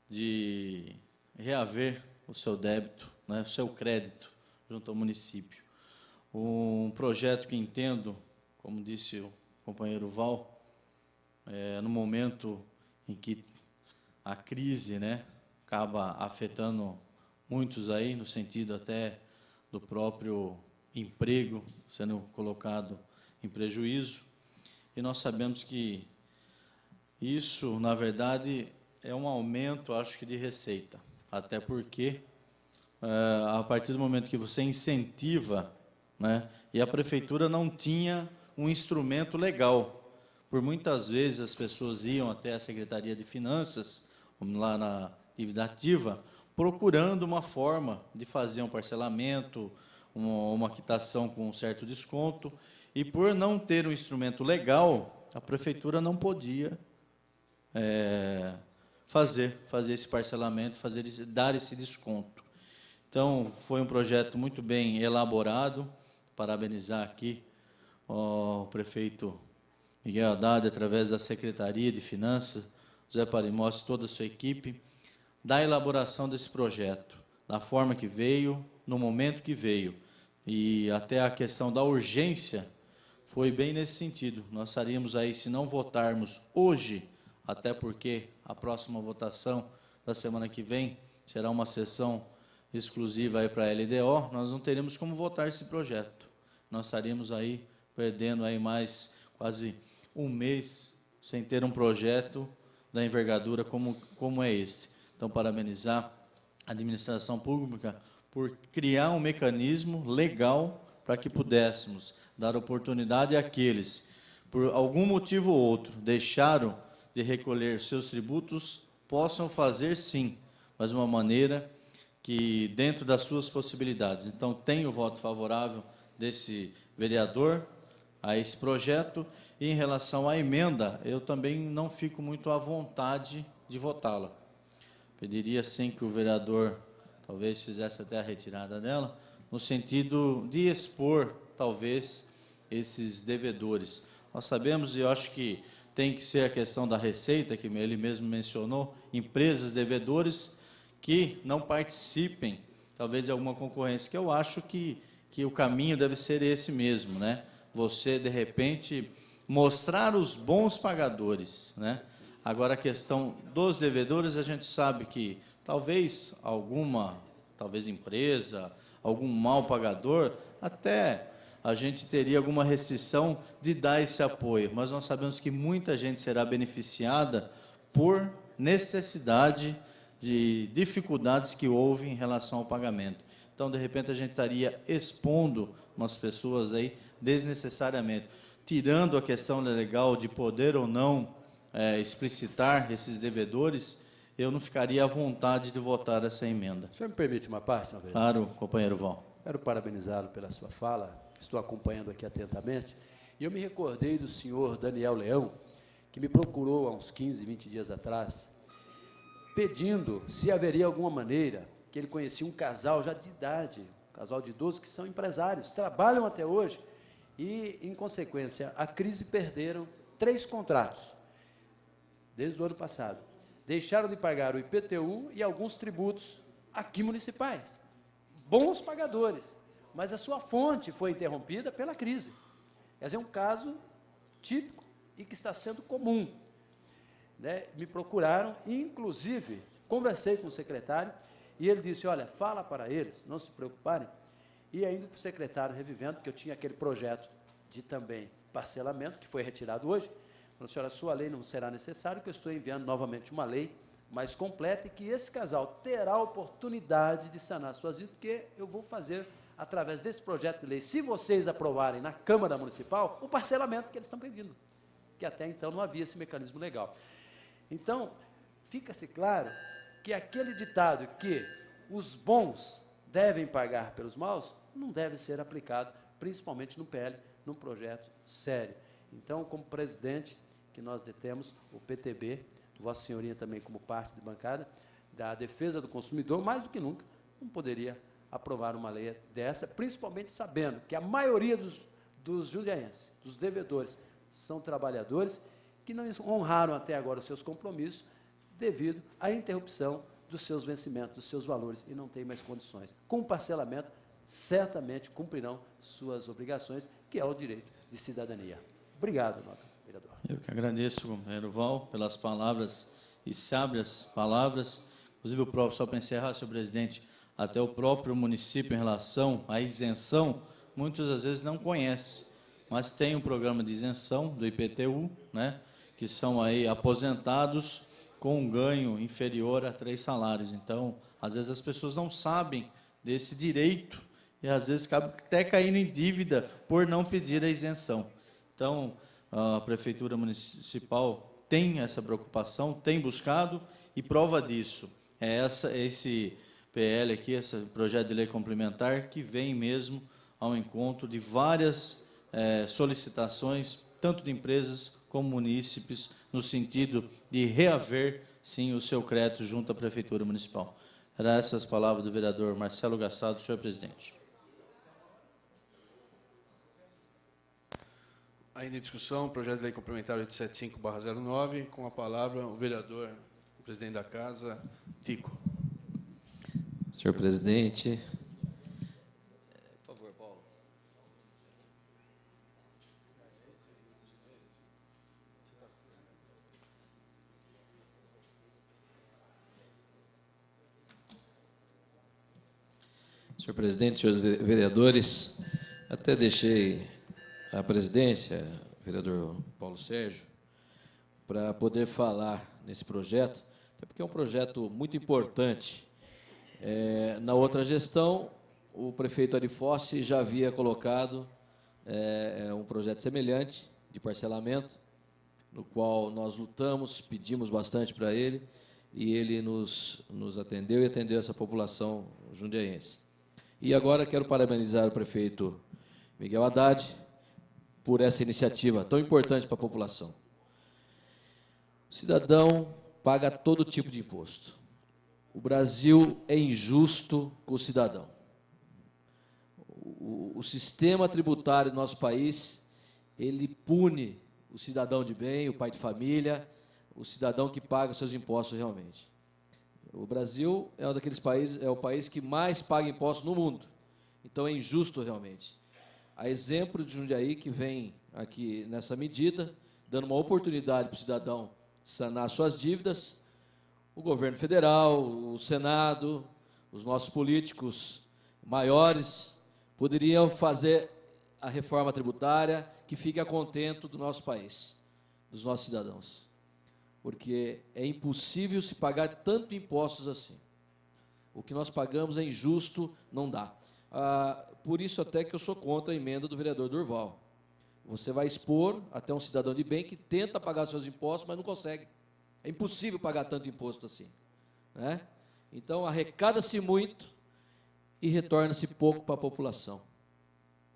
de reaver o seu débito, né, o seu crédito junto ao município. Um projeto que entendo, como disse o companheiro Val, no momento em que a crise, né, acaba afetando muitos aí, no sentido até do próprio emprego sendo colocado em prejuízo, e nós sabemos que isso, na verdade, é um aumento, acho que, de receita, até porque, a partir do momento que você incentiva, né, e a prefeitura não tinha um instrumento legal, por muitas vezes as pessoas iam até a Secretaria de Finanças, lá na dívida ativa, procurando uma forma de fazer um parcelamento, uma quitação com um certo desconto, e por não ter um instrumento legal, a prefeitura não podia fazer esse parcelamento, dar esse desconto. Então, foi um projeto muito bem elaborado, parabenizar aqui o prefeito Miguel Haddad, através da Secretaria de Finanças, José Parimorski e toda a sua equipe, da elaboração desse projeto, da forma que veio, no momento que veio, e até a questão da urgência foi bem nesse sentido. Nós estaríamos aí, se não votarmos hoje, até porque a próxima votação da semana que vem será uma sessão exclusiva aí para a LDO, nós não teremos como votar esse projeto. Nós estaríamos aí perdendo aí mais quase um mês sem ter um projeto da envergadura como é este. Então, parabenizar a administração pública por criar um mecanismo legal para que pudéssemos dar oportunidade àqueles, por algum motivo ou outro, deixaram de recolher seus tributos, possam fazer sim, mas de uma maneira que dentro das suas possibilidades. Então, tenho o voto favorável desse vereador a esse projeto, e em relação à emenda, eu também não fico muito à vontade de votá-la. Pediria, sim, que o vereador talvez fizesse até a retirada dela, no sentido de expor, talvez, esses devedores. Nós sabemos, e eu acho que tem que ser a questão da receita, que ele mesmo mencionou, empresas devedores que não participem, talvez, de alguma concorrência, que eu acho que o caminho deve ser esse mesmo, né? Você, de repente, mostrar os bons pagadores, né? Agora, a questão dos devedores, a gente sabe que talvez talvez empresa, algum mau pagador, até a gente teria alguma restrição de dar esse apoio, mas nós sabemos que muita gente será beneficiada por necessidade de dificuldades que houve em relação ao pagamento. Então, de repente, a gente estaria expondo umas pessoas aí desnecessariamente, tirando a questão legal de poder ou não explicitar esses devedores. Eu não ficaria à vontade de votar essa emenda. O senhor me permite uma parte, não, vereador? Claro, companheiro Val. Quero parabenizá-lo pela sua fala, estou acompanhando aqui atentamente, e eu me recordei do senhor Daniel Leão, que me procurou há uns 15, 20 dias atrás, pedindo se haveria alguma maneira, que ele conhecia um casal já de idade, um casal de idosos que são empresários, trabalham até hoje, e, em consequência, a crise perderam 3 contratos, desde o ano passado. Deixaram de pagar o IPTU e alguns tributos aqui municipais. Bons pagadores, mas a sua fonte foi interrompida pela crise. Esse é um caso típico e que está sendo comum. Né? Me procuraram, e, inclusive, conversei com o secretário, e ele disse, olha, fala para eles, não se preocuparem, e ainda o secretário revivendo, porque eu tinha aquele projeto de também parcelamento, que foi retirado hoje, falou, senhora, a sua lei não será necessária, que eu estou enviando novamente uma lei mais completa, e que esse casal terá a oportunidade de sanar suas vidas, porque eu vou fazer, através desse projeto de lei, se vocês aprovarem na Câmara Municipal, o parcelamento que eles estão pedindo, que até então não havia esse mecanismo legal. Então, fica-se claro que aquele ditado que os bons devem pagar pelos maus, não deve ser aplicado, principalmente no PL, num projeto sério. Então, como presidente que nós detemos, o PTB, Vossa Senhoria também como parte de bancada, da defesa do consumidor, mais do que nunca, não poderia aprovar uma lei dessa, principalmente sabendo que a maioria dos jundiaenses, dos devedores, são trabalhadores que não honraram até agora os seus compromissos devido à interrupção dos seus vencimentos, dos seus valores, e não têm mais condições. Com o parcelamento, certamente cumprirão suas obrigações, que é o direito de cidadania. Obrigado, vereador. Eu que agradeço, companheiro Val, pelas palavras e sábias palavras. Inclusive, o próprio, só para encerrar, senhor presidente, até o próprio município, em relação à isenção, muitas das vezes não conhece, mas tem um programa de isenção do IPTU, né, que são aí aposentados com um ganho inferior a 3 salários. Então, às vezes as pessoas não sabem desse direito e às vezes acabam até caindo em dívida por não pedir a isenção. Então, a Prefeitura Municipal tem essa preocupação, tem buscado, e prova disso é esse PL aqui, esse projeto de lei complementar, que vem mesmo ao encontro de várias solicitações, tanto de empresas como munícipes, no sentido de reaver, sim, o seu crédito junto à Prefeitura Municipal. Eram essas as palavras do vereador Marcelo Gassado, senhor presidente. Ainda em discussão, projeto de lei complementar 875/09, com a palavra o vereador, o presidente da Casa, Tico. Senhor presidente. Por favor, Paulo. Senhor presidente, senhores vereadores, até deixei a presidência, vereador Paulo Sérgio, para poder falar nesse projeto, até porque é um projeto muito importante. Na outra gestão, o prefeito Ari Fossi já havia colocado um projeto semelhante de parcelamento, no qual nós lutamos, pedimos bastante para ele, e ele nos atendeu e atendeu essa população jundiaense. E agora quero parabenizar o prefeito Miguel Haddad por essa iniciativa tão importante para a população. O cidadão paga todo tipo de imposto. O Brasil é injusto com o cidadão. o sistema tributário do nosso país, ele pune o cidadão de bem, o pai de família, o cidadão que paga seus impostos realmente. O Brasil é um daqueles países, é o país que mais paga impostos no mundo. Então é injusto realmente. A exemplo de Jundiaí, que vem aqui nessa medida, dando uma oportunidade para o cidadão sanar suas dívidas, o governo federal, o Senado, os nossos políticos maiores poderiam fazer a reforma tributária que fique a contento do nosso país, dos nossos cidadãos. Porque é impossível se pagar tanto impostos assim. O que nós pagamos é injusto, não dá. Por isso até que eu sou contra a emenda do vereador Durval. Você vai expor até um cidadão de bem que tenta pagar seus impostos, mas não consegue. É impossível pagar tanto imposto assim, né? Então, arrecada-se muito e retorna-se pouco para a população.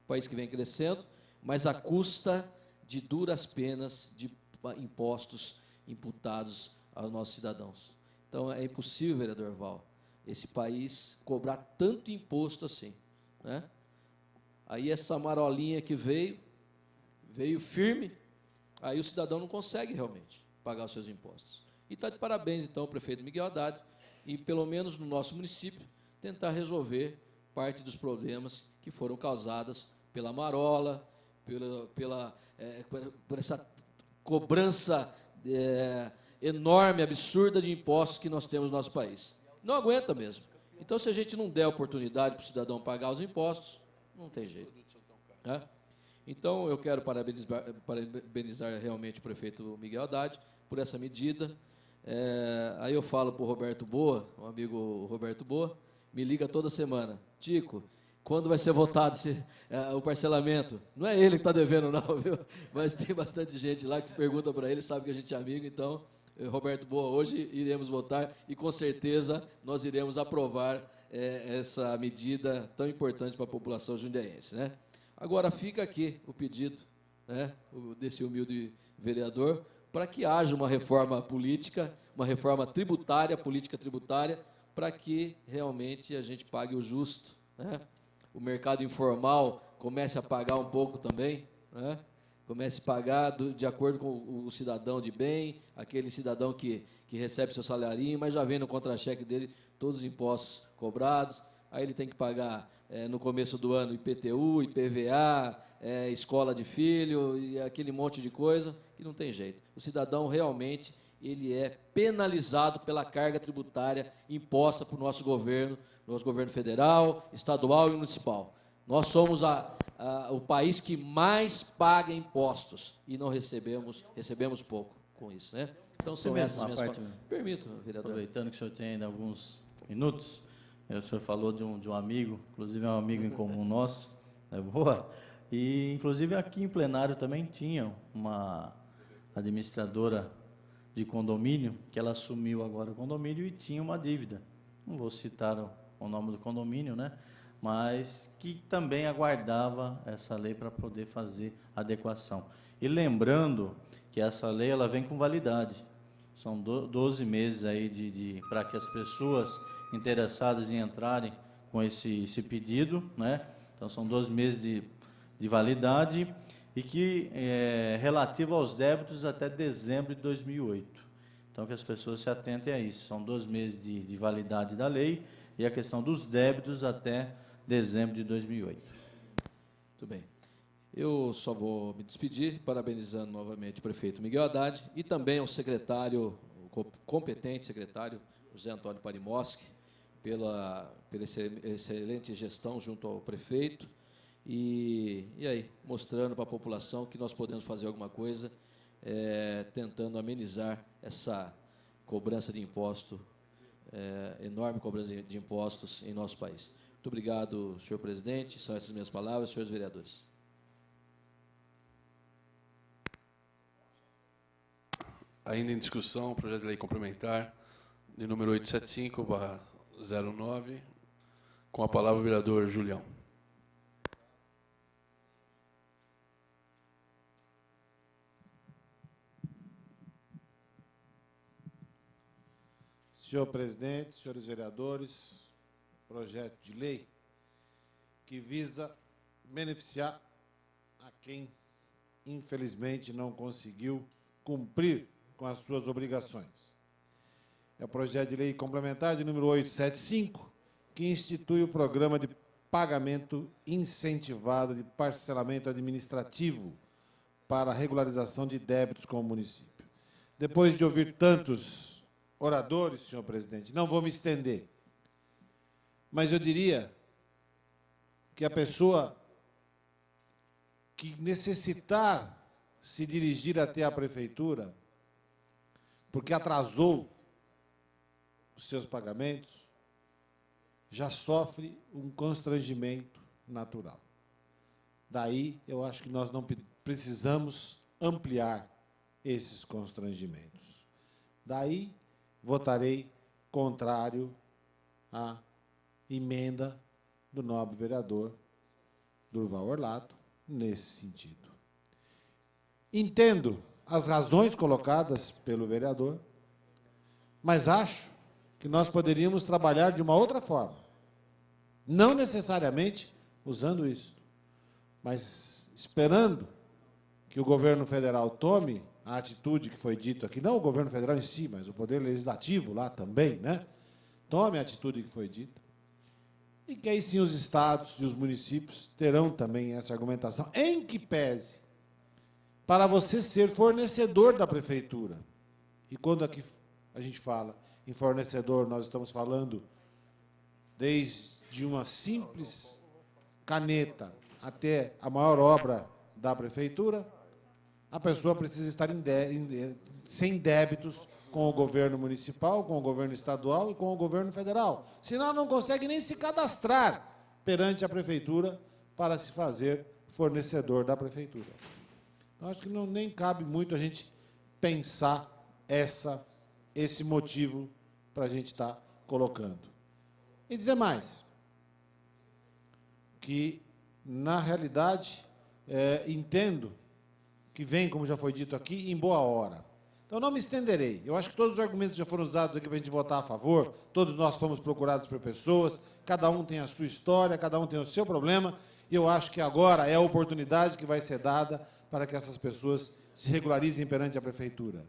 Um país que vem crescendo, mas à custa de duras penas de impostos imputados aos nossos cidadãos. Então, é impossível, vereador Val, esse país cobrar tanto imposto assim, né? Aí essa marolinha que veio firme, aí o cidadão não consegue realmente pagar os seus impostos. E está de parabéns, então, o prefeito Miguel Haddad, e, pelo menos no nosso município, tentar resolver parte dos problemas que foram causados pela marola, por essa cobrança enorme, absurda de impostos que nós temos no nosso país. Não aguenta mesmo. Então, se a gente não der oportunidade para o cidadão pagar os impostos, não tem jeito, né? Então, eu quero parabenizar realmente o prefeito Miguel Haddad por essa medida. Aí eu falo para o Roberto Boa, um amigo Roberto Boa, me liga toda semana. Tico, quando vai ser votado o parcelamento? Não é ele que está devendo, não, viu? Mas tem bastante gente lá que pergunta para ele, sabe que a gente é amigo, então, Roberto Boa, hoje iremos votar e, com certeza, nós iremos aprovar essa medida tão importante para a população jundiaense, né? Agora, fica aqui o pedido, né, desse humilde vereador, para que haja uma reforma política, uma reforma tributária, política tributária, para que realmente a gente pague o justo, né? O mercado informal comece a pagar um pouco também, né? Comece a pagar de acordo com o cidadão de bem, aquele cidadão que recebe seu salarinho, mas já vem no contra-cheque dele todos os impostos cobrados, aí ele tem que pagar no começo do ano IPTU, IPVA, escola de filho, e aquele monte de coisa, que não tem jeito. O cidadão realmente ele é penalizado pela carga tributária imposta por nosso governo federal, estadual e municipal. Nós somos o país que mais paga impostos e não recebemos pouco com isso, né? Então, são essas minhas palavras. Permito, vereador. Aproveitando que o senhor tem ainda alguns minutos, o senhor falou de um amigo, inclusive é um amigo em comum nosso, é boa, e inclusive aqui em plenário também tinha uma administradora de condomínio, que ela assumiu agora o condomínio e tinha uma dívida. Não vou citar o nome do condomínio, né? Mas que também aguardava essa lei para poder fazer adequação. E lembrando que essa lei ela vem com validade. São 12 meses aí para que as pessoas interessadas em entrarem com esse pedido, né? Então, são 12 meses de validade e que é relativo aos débitos até dezembro de 2008. Então, que as pessoas se atentem a isso. São 12 meses de validade da lei e a questão dos débitos até dezembro de 2008. Muito bem. Eu só vou me despedir, parabenizando novamente o prefeito Miguel Haddad e também ao secretário, o competente secretário, José Antônio Parimoski, pela excelente gestão junto ao prefeito e aí, mostrando para a população que nós podemos fazer alguma coisa, tentando amenizar essa cobrança de imposto, enorme cobrança de impostos em nosso país. Muito obrigado, senhor presidente, são essas minhas palavras, senhores vereadores. Ainda em discussão, projeto de lei complementar de número 875/09, com a palavra o vereador Julião. Senhor presidente, senhores vereadores, projeto de lei que visa beneficiar a quem, infelizmente, não conseguiu cumprir com as suas obrigações. É o projeto de lei complementar de número 875, que institui o programa de pagamento incentivado de parcelamento administrativo para a regularização de débitos com o município. Depois de ouvir tantos oradores, senhor presidente, não vou me estender, mas eu diria que a pessoa que necessitar se dirigir até a prefeitura, porque atrasou os seus pagamentos, já sofre um constrangimento natural. Daí, eu acho que nós não precisamos ampliar esses constrangimentos. Daí, votarei contrário à emenda do nobre vereador Durval Orlato nesse sentido. Entendo as razões colocadas pelo vereador, mas acho que nós poderíamos trabalhar de uma outra forma. Não necessariamente usando isso, mas esperando que o governo federal tome a atitude que foi dito aqui, não o governo federal em si, mas o poder legislativo lá também, né? Tome a atitude que foi dita. E que aí sim os estados e os municípios terão também essa argumentação, em que pese para você ser fornecedor da prefeitura. E quando aqui a gente fala em fornecedor, nós estamos falando desde uma simples caneta até a maior obra da prefeitura, a pessoa precisa estar sem débitos com o governo municipal, com o governo estadual e com o governo federal. Senão não consegue nem se cadastrar perante a prefeitura para se fazer fornecedor da prefeitura. Então, acho que nem cabe muito a gente pensar esse motivo para a gente estar colocando. E dizer mais, que, na realidade, entendo que vem, como já foi dito aqui, em boa hora. Então, não me estenderei. Eu acho que todos os argumentos já foram usados aqui para a gente votar a favor, todos nós fomos procurados por pessoas, cada um tem a sua história, cada um tem o seu problema, e eu acho que agora é a oportunidade que vai ser dada para que essas pessoas se regularizem perante a prefeitura.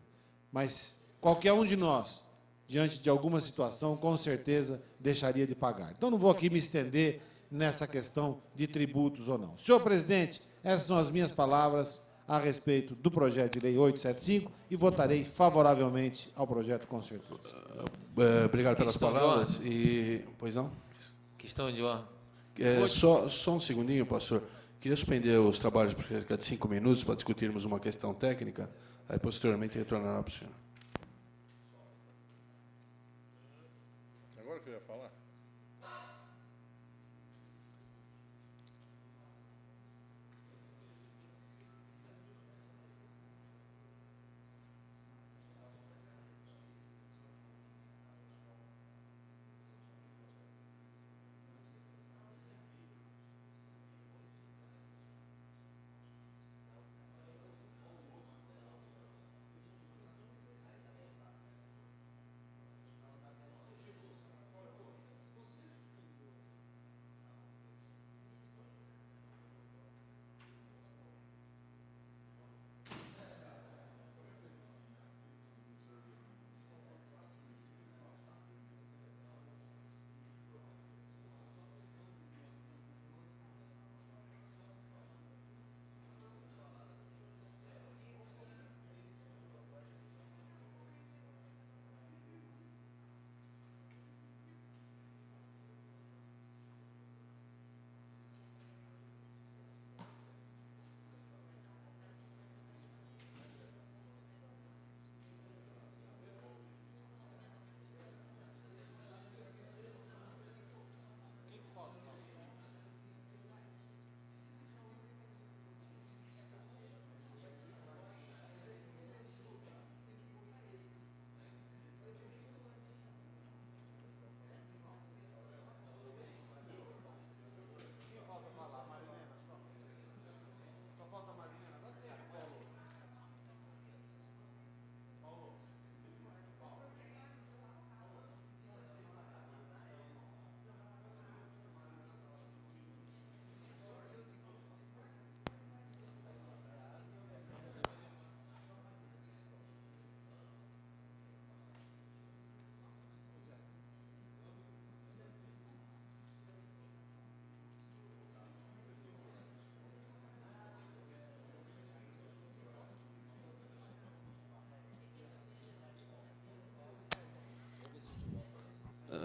Mas qualquer um de nós, diante de alguma situação, com certeza deixaria de pagar. Então, não vou aqui me estender nessa questão de tributos ou não. Senhor presidente, essas são as minhas palavras a respeito do projeto de lei 875 e votarei favoravelmente ao projeto, com certeza. Obrigado pelas palavras. E, pois não? Questão de honra. Só um segundinho, pastor. Queria suspender os trabalhos por cerca de 5 minutos para discutirmos uma questão técnica, aí posteriormente retornará para o senhor. Agora que eu ia falar.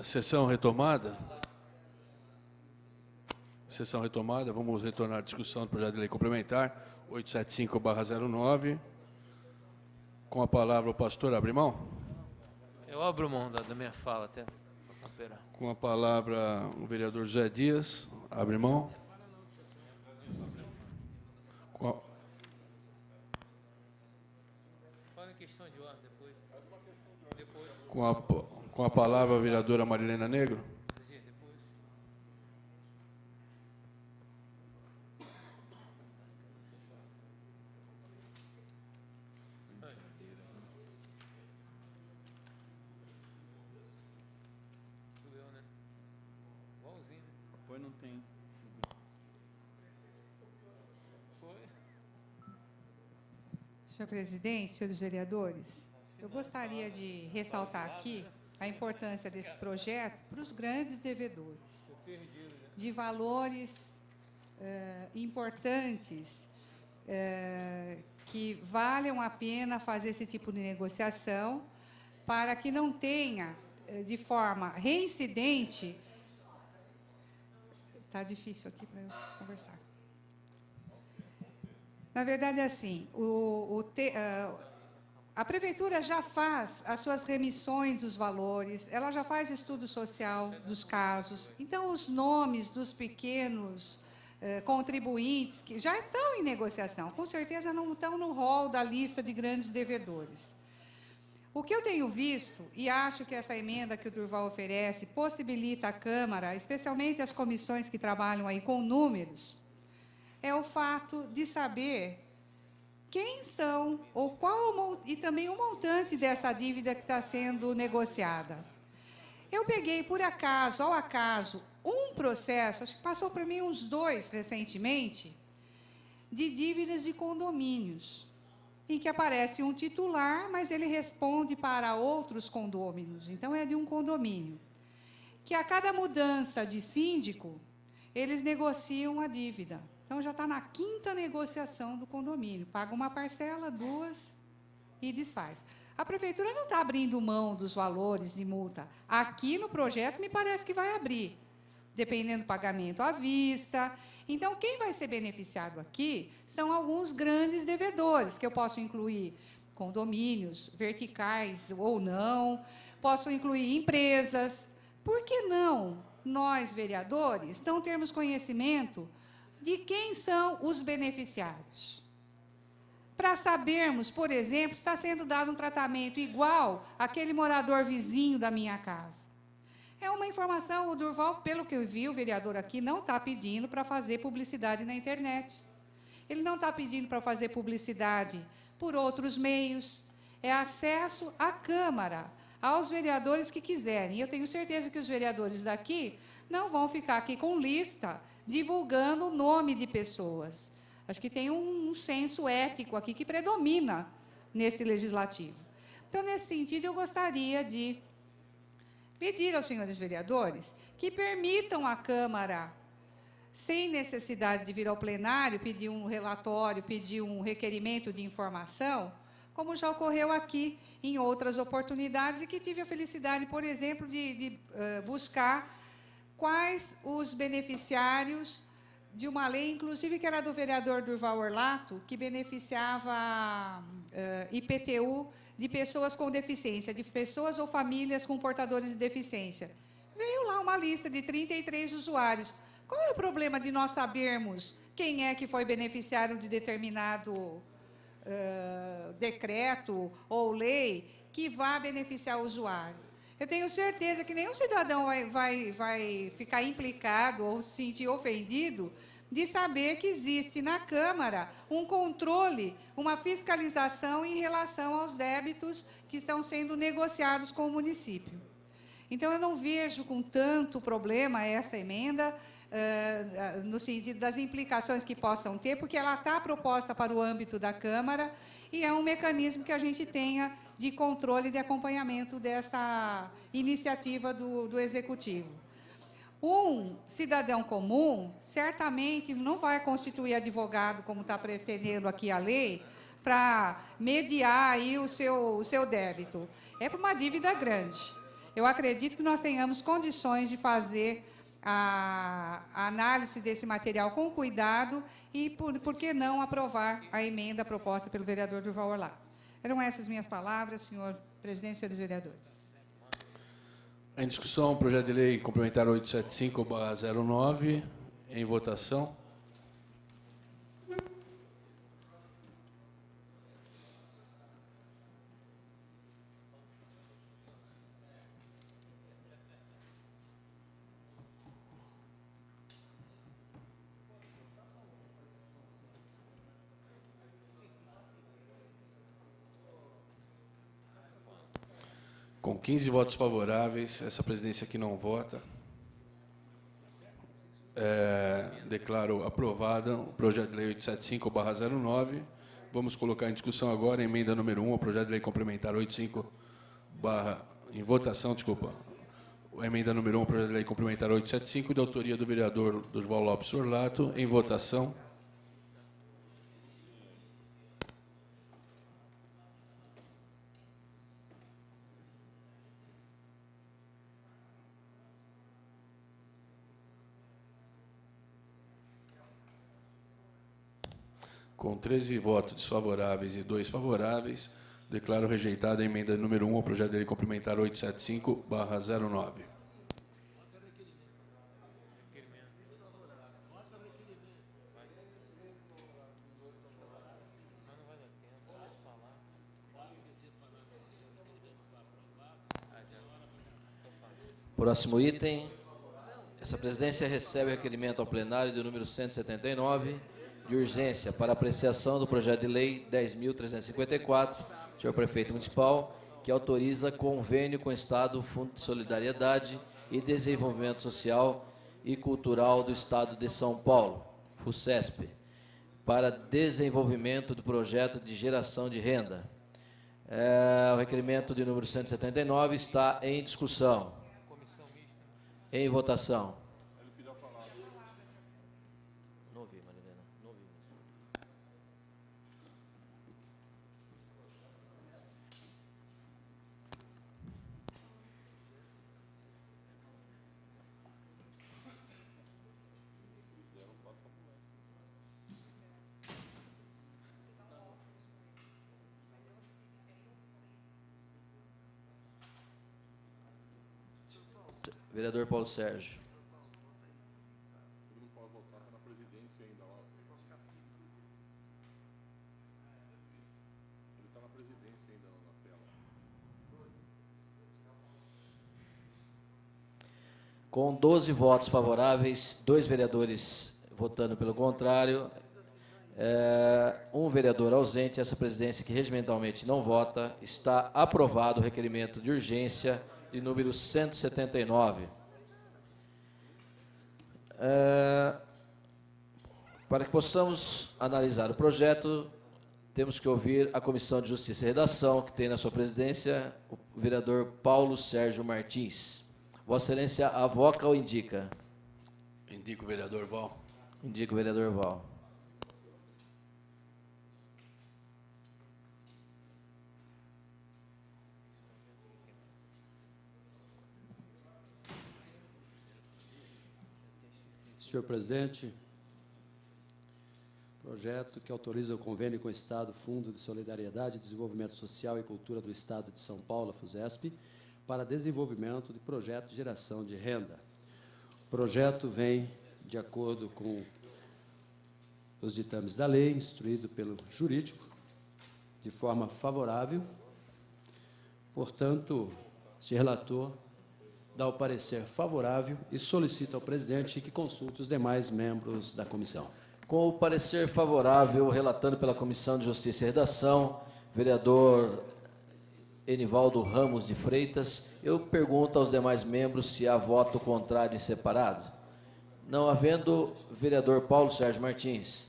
Sessão retomada. Sessão retomada. Vamos retornar à discussão do projeto de lei complementar 875/09. Com a palavra o pastor Abrimão. Eu abro mão da minha fala até. Com a palavra o vereador José Dias. Abre mão. Com a palavra a vereadora Marilena Negro. Depois não tem. Senhor presidente, senhores vereadores, eu gostaria de ressaltar aqui a importância desse projeto para os grandes devedores, de valores importantes que valham a pena fazer esse tipo de negociação para que não tenha, de forma reincidente. Está difícil aqui para eu conversar. Na verdade, é assim, a Prefeitura já faz as suas remissões dos valores, ela já faz estudo social dos casos. Então, os nomes dos pequenos contribuintes que já estão em negociação, com certeza não estão no rol da lista de grandes devedores. O que eu tenho visto, e acho que essa emenda que o Durval oferece possibilita à Câmara, especialmente as comissões que trabalham aí com números, é o fato de saber quem são ou qual e também o montante dessa dívida que está sendo negociada. Eu peguei, por acaso, ao acaso, um processo, acho que passou para mim uns 2 recentemente, de dívidas de condomínios, em que aparece um titular, mas ele responde para outros condôminos. Então, é de um condomínio. Que a cada mudança de síndico, eles negociam a dívida. Então, já está na 5ª negociação do condomínio. Paga uma parcela, 2 e desfaz. A Prefeitura não está abrindo mão dos valores de multa. Aqui no projeto, me parece que vai abrir, dependendo do pagamento à vista. Então, quem vai ser beneficiado aqui são alguns grandes devedores, que eu posso incluir condomínios verticais ou não, posso incluir empresas. Por que não nós, vereadores, não termos conhecimento de quem são os beneficiários? Para sabermos, por exemplo, se está sendo dado um tratamento igual àquele morador vizinho da minha casa. É uma informação, o Durval, pelo que eu vi, o vereador aqui não está pedindo para fazer publicidade na internet. Ele não está pedindo para fazer publicidade por outros meios. É acesso à Câmara, aos vereadores que quiserem. E eu tenho certeza que os vereadores daqui não vão ficar aqui com lista divulgando o nome de pessoas. Acho que tem um senso ético aqui que predomina nesse legislativo. Então, nesse sentido, eu gostaria de pedir aos senhores vereadores que permitam à Câmara, sem necessidade de vir ao plenário, pedir um relatório, pedir um requerimento de informação, como já ocorreu aqui em outras oportunidades, e que tive a felicidade, por exemplo, de buscar quais os beneficiários de uma lei, inclusive que era do vereador Durval Orlato, que beneficiava IPTU de pessoas com deficiência, de pessoas ou famílias com portadores de deficiência. Veio lá uma lista de 33 usuários. Qual é o problema de nós sabermos quem é que foi beneficiário de determinado decreto ou lei que vá beneficiar o usuário? Eu tenho certeza que nenhum cidadão vai ficar implicado ou se sentir ofendido de saber que existe na Câmara um controle, uma fiscalização em relação aos débitos que estão sendo negociados com o município. Então, eu não vejo com tanto problema esta emenda, no sentido das implicações que possam ter, porque ela está proposta para o âmbito da Câmara e é um mecanismo que a gente tenha de controle e de acompanhamento dessa iniciativa do Executivo. Um cidadão comum certamente não vai constituir advogado, como está pretendendo aqui a lei, para mediar aí o seu débito. É para uma dívida grande. eu acredito que nós tenhamos condições de fazer a análise desse material com cuidado e, por que não, aprovar a emenda proposta pelo vereador Durval Orlato. Eram essas minhas palavras, senhor presidente e senhores vereadores. Em discussão, o projeto de lei complementar 875/09, em votação. Com 15 votos favoráveis, essa presidência aqui não vota. Declaro aprovada o projeto de lei 875/09. Vamos colocar em discussão agora a emenda número 1, o projeto de lei complementar 85 em votação, desculpa. A emenda número 1, o projeto de lei complementar 875, de autoria do vereador Durval Lopes Orlato, em votação. Com 13 votos desfavoráveis e 2 favoráveis, declaro rejeitada a emenda número 1 ao projeto de lei complementar 875/09. Próximo item. Essa presidência recebe o requerimento ao plenário do número 179, de urgência para apreciação do projeto de lei 10.354, senhor prefeito municipal, que autoriza convênio com o Estado, Fundo de Solidariedade e Desenvolvimento Social e Cultural do Estado de São Paulo, FUSESP, para desenvolvimento do projeto de geração de renda. O requerimento de número 179 está em discussão. Em votação. Não ouvi, Marilena. Não ouvi. Vereador Paulo Sérgio. Não pode votar, está na presidência ainda. Ele está na presidência ainda na tela. Com 12 votos favoráveis, 2 vereadores votando pelo contrário, um vereador ausente, essa presidência que regimentalmente não vota, está aprovado o requerimento de urgência de número 179. Para que possamos analisar o projeto, temos que ouvir a Comissão de Justiça e Redação, que tem na sua presidência o vereador Paulo Sérgio Martins. Vossa Excelência, avoca ou indica? Indico o vereador Val. Indica o vereador Val. Senhor presidente, projeto que autoriza o convênio com o Estado, Fundo de Solidariedade, Desenvolvimento Social e Cultura do Estado de São Paulo, FUSESP, para desenvolvimento de projeto de geração de renda. O projeto vem de acordo com os ditames da lei, instruído pelo jurídico, de forma favorável. Portanto, este relator dá o parecer favorável e solicita ao presidente que consulte os demais membros da comissão. Com o parecer favorável, relatando pela Comissão de Justiça e Redação, vereador Enivaldo Ramos de Freitas, eu pergunto aos demais membros se há voto contrário em separado. Não havendo, vereador Paulo Sérgio Martins.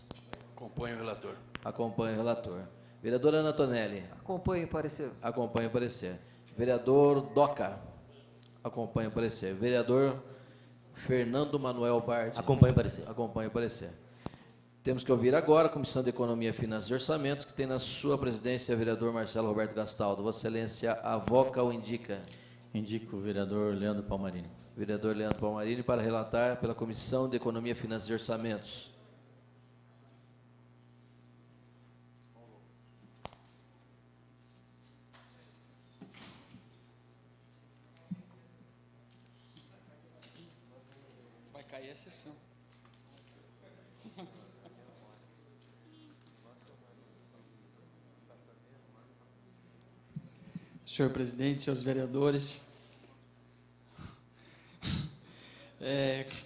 Acompanho o relator. Acompanho o relator. Vereadora Ana Tonelli. Acompanho o parecer. Acompanho o parecer. Vereador Doca. Acompanho o parecer. Vereador Fernando Manuel Bardi. Acompanho o parecer. Acompanho o parecer. Temos que ouvir agora a Comissão de Economia, Finanças e Orçamentos, que tem na sua presidência o vereador Marcelo Roberto Gastaldo. Vossa Excelência, avoca ou indica? Indico o vereador Leandro Palmarini. Vereador Leandro Palmarini para relatar pela Comissão de Economia, Finanças e Orçamentos. Vai cair a sessão. Senhor presidente, senhores vereadores,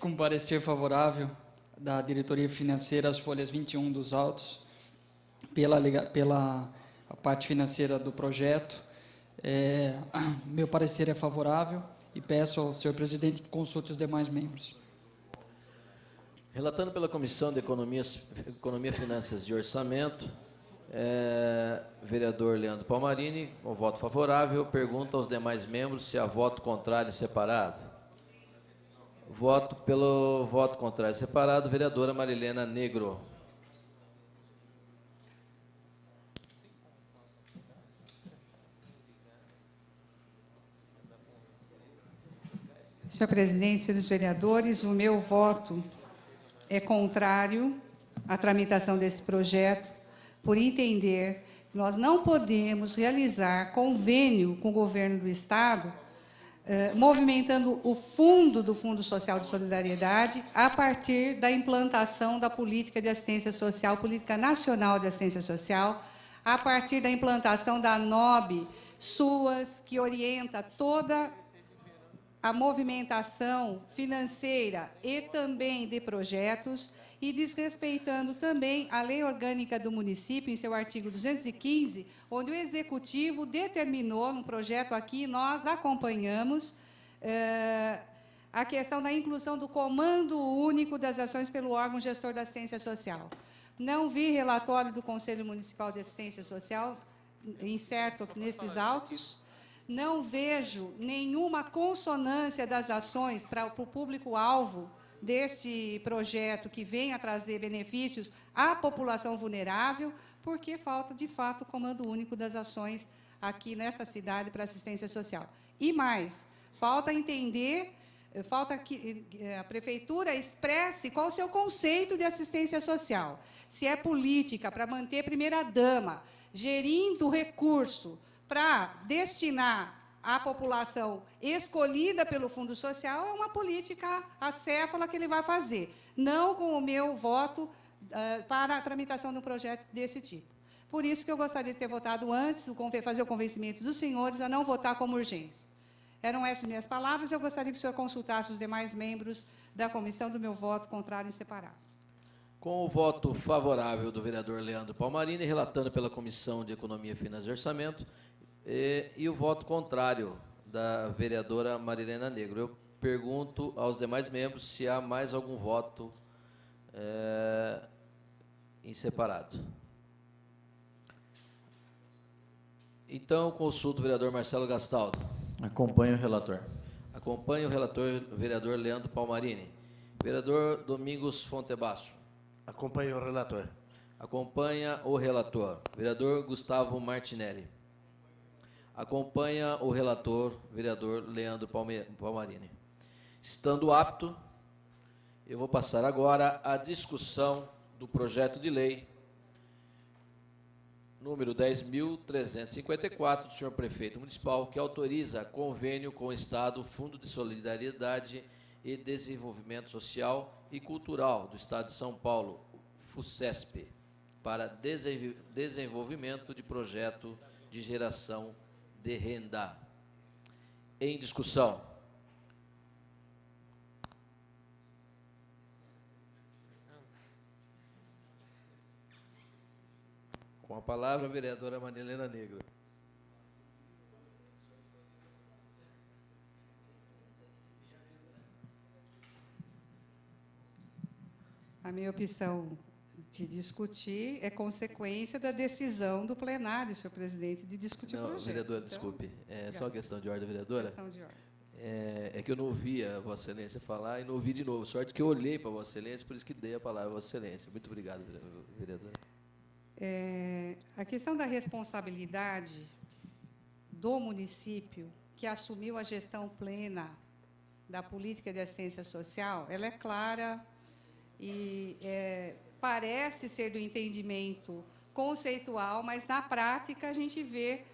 com parecer favorável da diretoria financeira às folhas 21 dos autos, pela a parte financeira do projeto, meu parecer é favorável e peço ao senhor presidente que consulte os demais membros. Relatando pela Comissão de Economia, Finanças e Orçamento, vereador Leandro Palmarini, com voto favorável, pergunta aos demais membros se há voto contrário separado. Voto pelo voto contrário separado, vereadora Marilena Negro. Senhor presidente, senhores vereadores, o meu voto é contrário à tramitação desse projeto, por entender que nós não podemos realizar convênio com o governo do Estado, movimentando o fundo do Fundo Social de Solidariedade a partir da implantação da política de assistência social, política nacional de assistência social, a partir da implantação da NOB SUAS, que orienta toda a movimentação financeira e também de projetos, e desrespeitando também a Lei Orgânica do Município, em seu artigo 215, onde o Executivo determinou, num projeto aqui, nós acompanhamos, a questão da inclusão do Comando Único das Ações pelo órgão gestor da assistência social. Não vi relatório do Conselho Municipal de Assistência Social, incerto nesses autos. Não vejo nenhuma consonância das ações para o público-alvo deste projeto que venha trazer benefícios à população vulnerável, porque falta, de fato, o Comando Único das Ações aqui nesta cidade para assistência social. E mais, falta entender, falta que a Prefeitura expresse qual o seu conceito de assistência social. Se é política para manter primeira-dama, gerindo recurso para destinar à população escolhida pelo Fundo Social, é uma política acéfala que ele vai fazer, não com o meu voto para a tramitação de um projeto desse tipo. Por isso que eu gostaria de ter votado antes, fazer o convencimento dos senhores a não votar como urgência. Eram essas minhas palavras, e eu gostaria que o senhor consultasse os demais membros da comissão do meu voto contrário em separado. Com o voto favorável do vereador Leandro Palmarini, relatando pela Comissão de Economia, Finanças e Orçamento, e o voto contrário da vereadora Marilena Negro. Eu pergunto aos demais membros se há mais algum voto em separado. Então, consulto o vereador Marcelo Gastaldo. Acompanho o relator. Acompanho o relator, vereador Leandro Palmarini. Vereador Domingos Fontebasso. Acompanho o relator. Acompanha o relator, vereador Gustavo Martinelli. Acompanha o relator, vereador Leandro Palmarini. Estando apto, eu vou passar agora à discussão do projeto de lei número 10.354 do senhor prefeito municipal, que autoriza convênio com o Estado, Fundo de Solidariedade e Desenvolvimento Social e Cultural do Estado de São Paulo, FUSESP, para desenvolvimento de projeto de geração de renda. Em discussão. Com a palavra, a vereadora Marilena Negro. A minha opção de discutir é consequência da decisão do plenário, senhor presidente, de discutir o projeto. Vereadora, então, desculpe. É só questão de ordem, vereadora? Questão de ordem. É que eu não ouvia a Vossa Excelência falar e não ouvi de novo. Sorte que eu olhei para a Vossa Excelência, por isso que dei a palavra a Vossa Excelência. Muito obrigado, vereadora. A questão da responsabilidade do município que assumiu a gestão plena da política de assistência social, ela é clara e parece ser do entendimento conceitual, mas na prática a gente vê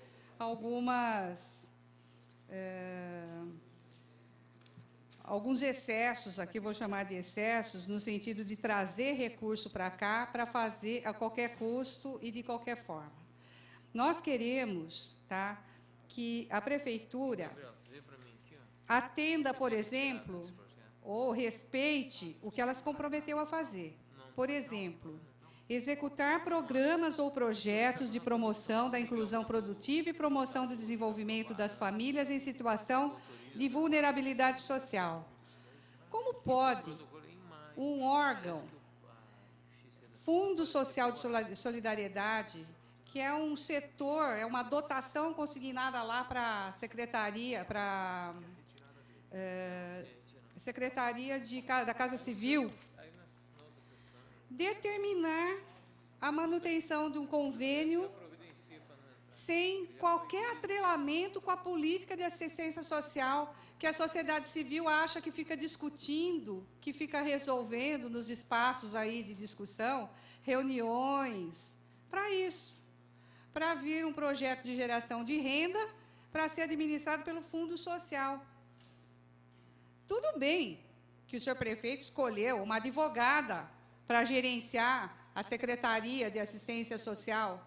alguns excessos, aqui vou chamar de excessos, no sentido de trazer recurso para cá para fazer a qualquer custo e de qualquer forma. Nós queremos, tá, que a prefeitura atenda, por exemplo, ou respeite o que ela se comprometeu a fazer. Por exemplo, executar programas ou projetos de promoção da inclusão produtiva e promoção do desenvolvimento das famílias em situação de vulnerabilidade social. Como pode um órgão, Fundo Social de Solidariedade, que é um setor, é uma dotação consignada lá para a Secretaria, da Casa Civil, determinar a manutenção de um convênio sem qualquer atrelamento com a política de assistência social que a sociedade civil acha que fica discutindo, que fica resolvendo nos espaços aí de discussão, reuniões, para isso, para vir um projeto de geração de renda para ser administrado pelo Fundo Social. Tudo bem que o senhor prefeito escolheu uma advogada para gerenciar a Secretaria de Assistência Social.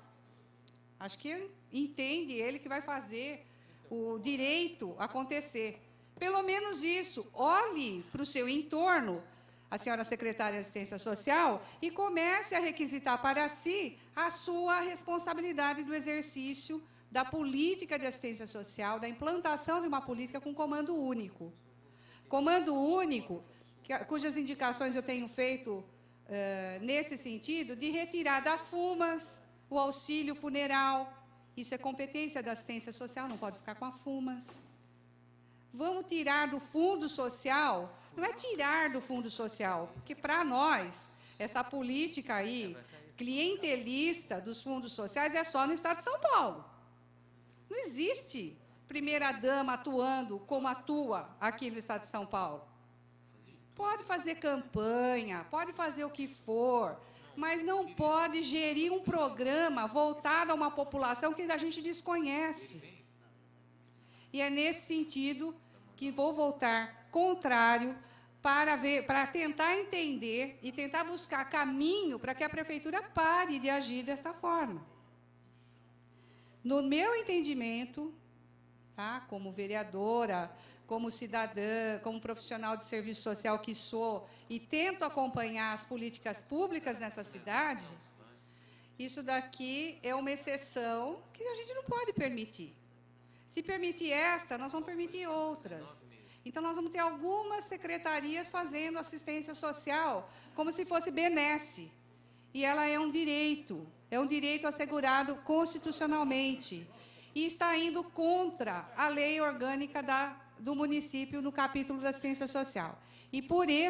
Acho que entende ele que vai fazer o direito acontecer. Pelo menos isso. Olhe para o seu entorno, a senhora secretária de Assistência Social, e comece a requisitar para si a sua responsabilidade do exercício da política de assistência social, da implantação de uma política com comando único. Comando único, cujas indicações eu tenho feito nesse sentido, de retirar da FUMAS o auxílio funeral. Isso é competência da assistência social, não pode ficar com a FUMAS. Vamos tirar do Fundo Social, não é tirar do Fundo Social, porque para nós, essa política aí, clientelista dos fundos sociais, é só no Estado de São Paulo. Não existe primeira-dama atuando como atua aqui no Estado de São Paulo. Pode fazer campanha, pode fazer o que for, mas não pode gerir um programa voltado a uma população que a gente desconhece. E é nesse sentido que vou votar contrário para tentar entender e tentar buscar caminho para que a prefeitura pare de agir desta forma. No meu entendimento, tá, como vereadora, como cidadã, como profissional de serviço social que sou e tento acompanhar as políticas públicas nessa cidade, isso daqui é uma exceção que a gente não pode permitir. Se permitir esta, nós vamos permitir outras. Então, nós vamos ter algumas secretarias fazendo assistência social como se fosse benesse. E ela é um direito assegurado constitucionalmente. E está indo contra a lei orgânica do município no capítulo da assistência social. E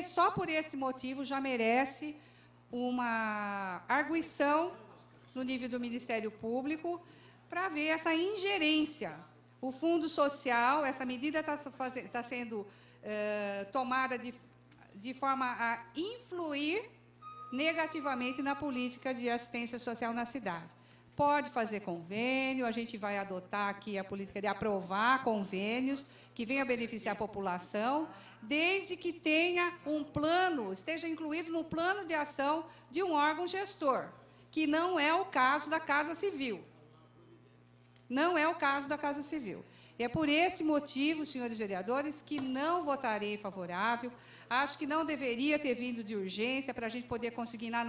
só por esse motivo já merece uma arguição no nível do Ministério Público para ver essa ingerência. O Fundo Social, essa medida está sendo tomada de forma a influir negativamente na política de assistência social na cidade. Pode fazer convênio, a gente vai adotar aqui a política de aprovar convênios que venham a beneficiar a população, desde que tenha um plano, esteja incluído no plano de ação de um órgão gestor, que não é o caso da Casa Civil. Não é o caso da Casa Civil. E é por esse motivo, senhores vereadores, que não votarei favorável. Acho que não deveria ter vindo de urgência para a gente poder consignar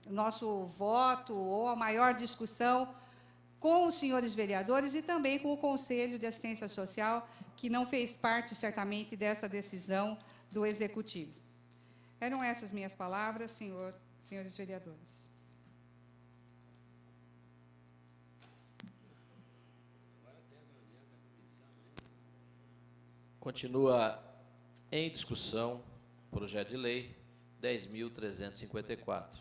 nosso voto ou a maior discussão com os senhores vereadores e também com o Conselho de Assistência Social, que não fez parte, certamente, dessa decisão do Executivo. Eram essas minhas palavras, senhores vereadores. Continua em discussão o projeto de lei 10.354.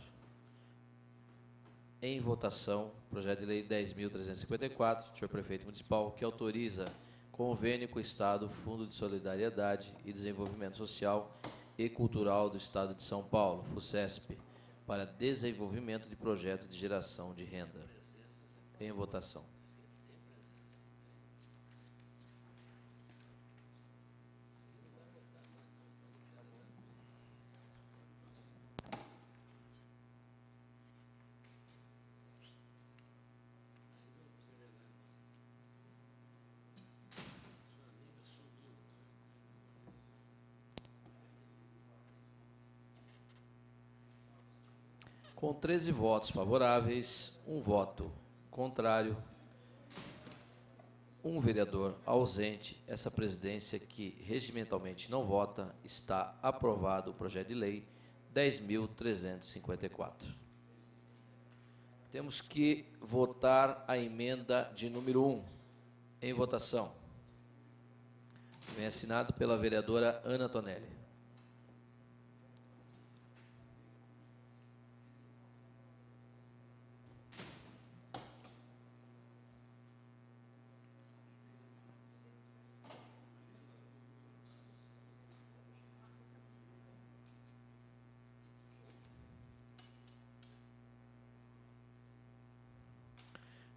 Em votação, projeto de lei 10.354, senhor prefeito municipal, que autoriza convênio com o Estado, Fundo de Solidariedade e Desenvolvimento Social e Cultural do Estado de São Paulo, FUSESP, para desenvolvimento de projeto de geração de renda. Em votação. Com 13 votos favoráveis, 1 voto contrário, 1 vereador ausente, essa presidência que regimentalmente não vota, está aprovado o projeto de lei 10.354. Temos que votar a emenda de número 1. Em votação. Vem assinado pela vereadora Ana Tonelli.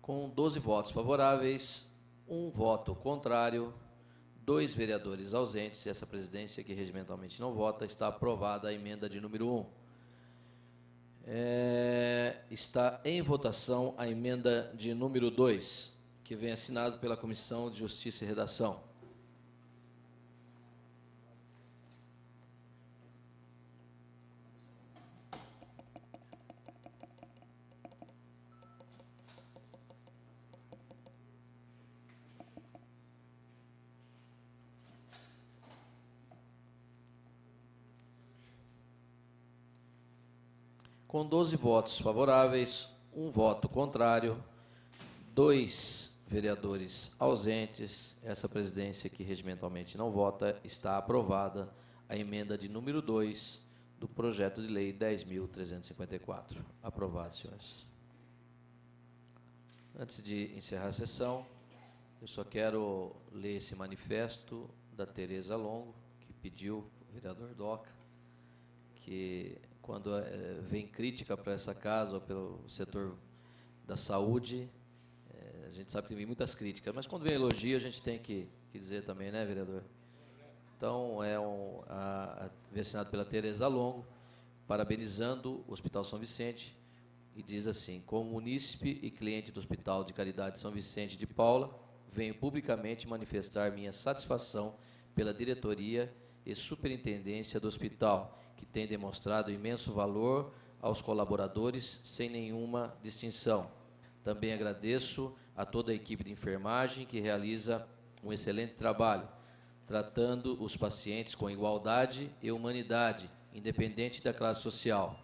Com 12 votos favoráveis, 1 voto contrário, 2 vereadores ausentes, e essa presidência que regimentalmente não vota, está aprovada a emenda de número 1. Está em votação a emenda de número 2, que vem assinado pela Comissão de Justiça e Redação. Com 12 votos favoráveis, 1 voto contrário, 2 vereadores ausentes, essa presidência que regimentalmente não vota, está aprovada a emenda de número 2 do projeto de lei 10.354. Aprovado, senhores. Antes de encerrar a sessão, eu só quero ler esse manifesto da Tereza Longo, que pediu, o vereador Doca, que quando vem crítica para essa casa ou pelo setor da saúde, a gente sabe que tem muitas críticas, mas quando vem elogio a gente tem que dizer também, né, vereador? Então, vem assinado pela Tereza Longo, parabenizando o Hospital São Vicente, e diz assim: como munícipe e cliente do Hospital de Caridade São Vicente de Paula, venho publicamente manifestar minha satisfação pela diretoria e superintendência do hospital, que tem demonstrado imenso valor aos colaboradores sem nenhuma distinção. Também agradeço a toda a equipe de enfermagem que realiza um excelente trabalho, tratando os pacientes com igualdade e humanidade, independente da classe social.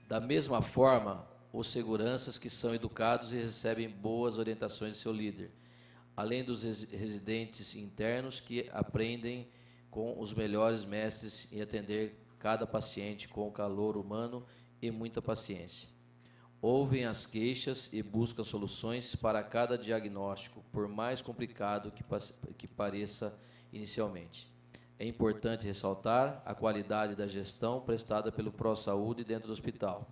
Da mesma forma, os seguranças que são educados e recebem boas orientações de seu líder, além dos residentes internos que aprendem com os melhores mestres em atender cada paciente com calor humano e muita paciência. Ouvem as queixas e buscam soluções para cada diagnóstico, por mais complicado que pareça inicialmente. É importante ressaltar a qualidade da gestão prestada pelo ProSaúde dentro do hospital.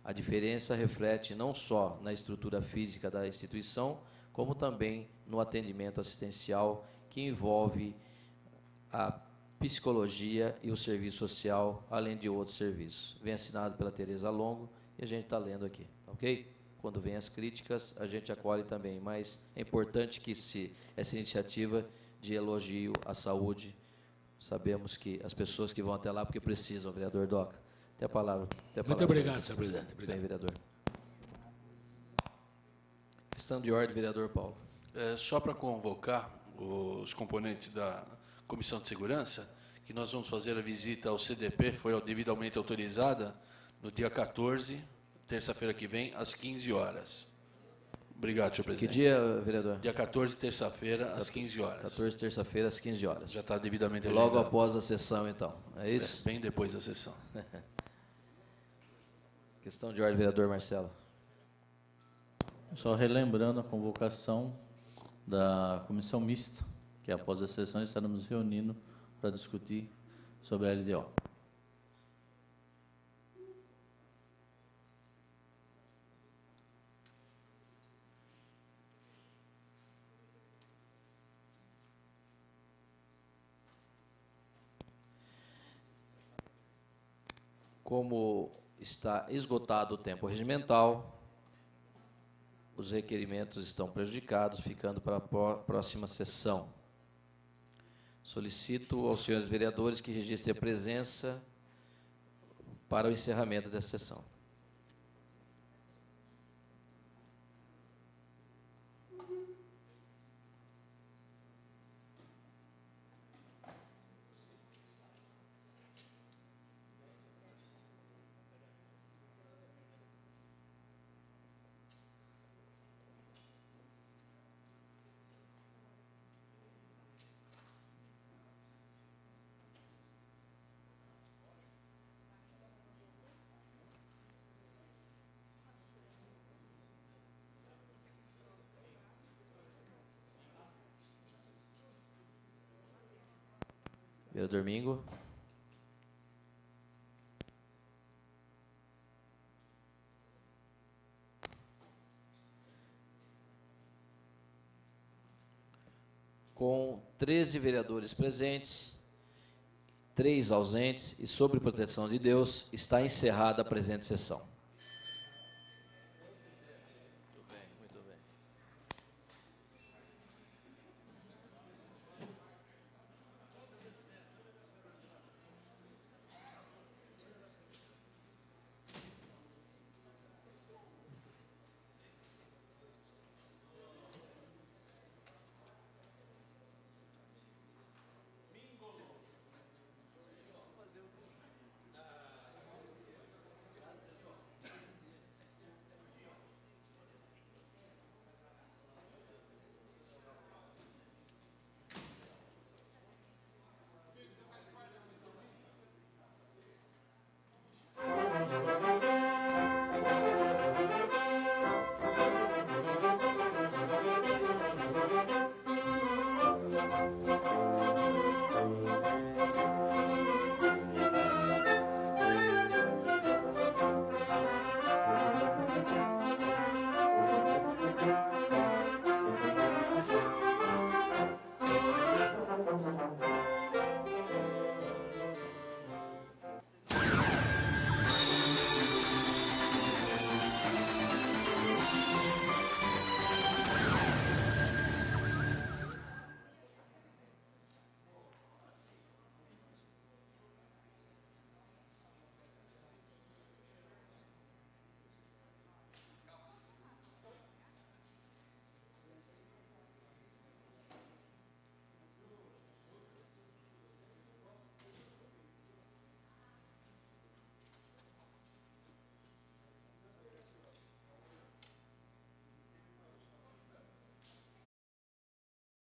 A diferença reflete não só na estrutura física da instituição, como também no atendimento assistencial, que envolve a psicologia e o serviço social, além de outros serviços. Vem assinado pela Tereza Longo e a gente está lendo aqui, ok? Quando vem as críticas, a gente acolhe também, mas é importante que essa iniciativa de elogio à saúde, sabemos que as pessoas que vão até lá porque precisam, vereador Doca. Tem a palavra. Muito obrigado, senhor presidente. Obrigado. Bem, vereador. Questão de ordem, vereador Paulo. Só para convocar os componentes da Comissão de Segurança, que nós vamos fazer a visita ao CDP, foi devidamente autorizada, no dia 14, terça-feira que vem, às 15 horas. Obrigado, senhor presidente. Que dia, vereador? Dia 14, terça-feira, às 15 horas. 14, terça-feira, às 15 horas. Já está devidamente agendado. agendado. Logo após a sessão, então. É isso? Bem depois da sessão. Questão de ordem, vereador Marcelo. Só relembrando a convocação da comissão mista, que após a sessão estaremos reunindo para discutir sobre a LDO. Como está esgotado o tempo regimental, os requerimentos estão prejudicados, ficando para a próxima sessão. Solicito aos senhores vereadores que registrem a presença para o encerramento dessa sessão. Vereador Mingo. Com 13 vereadores presentes, 3 ausentes e sob proteção de Deus, está encerrada a presente sessão.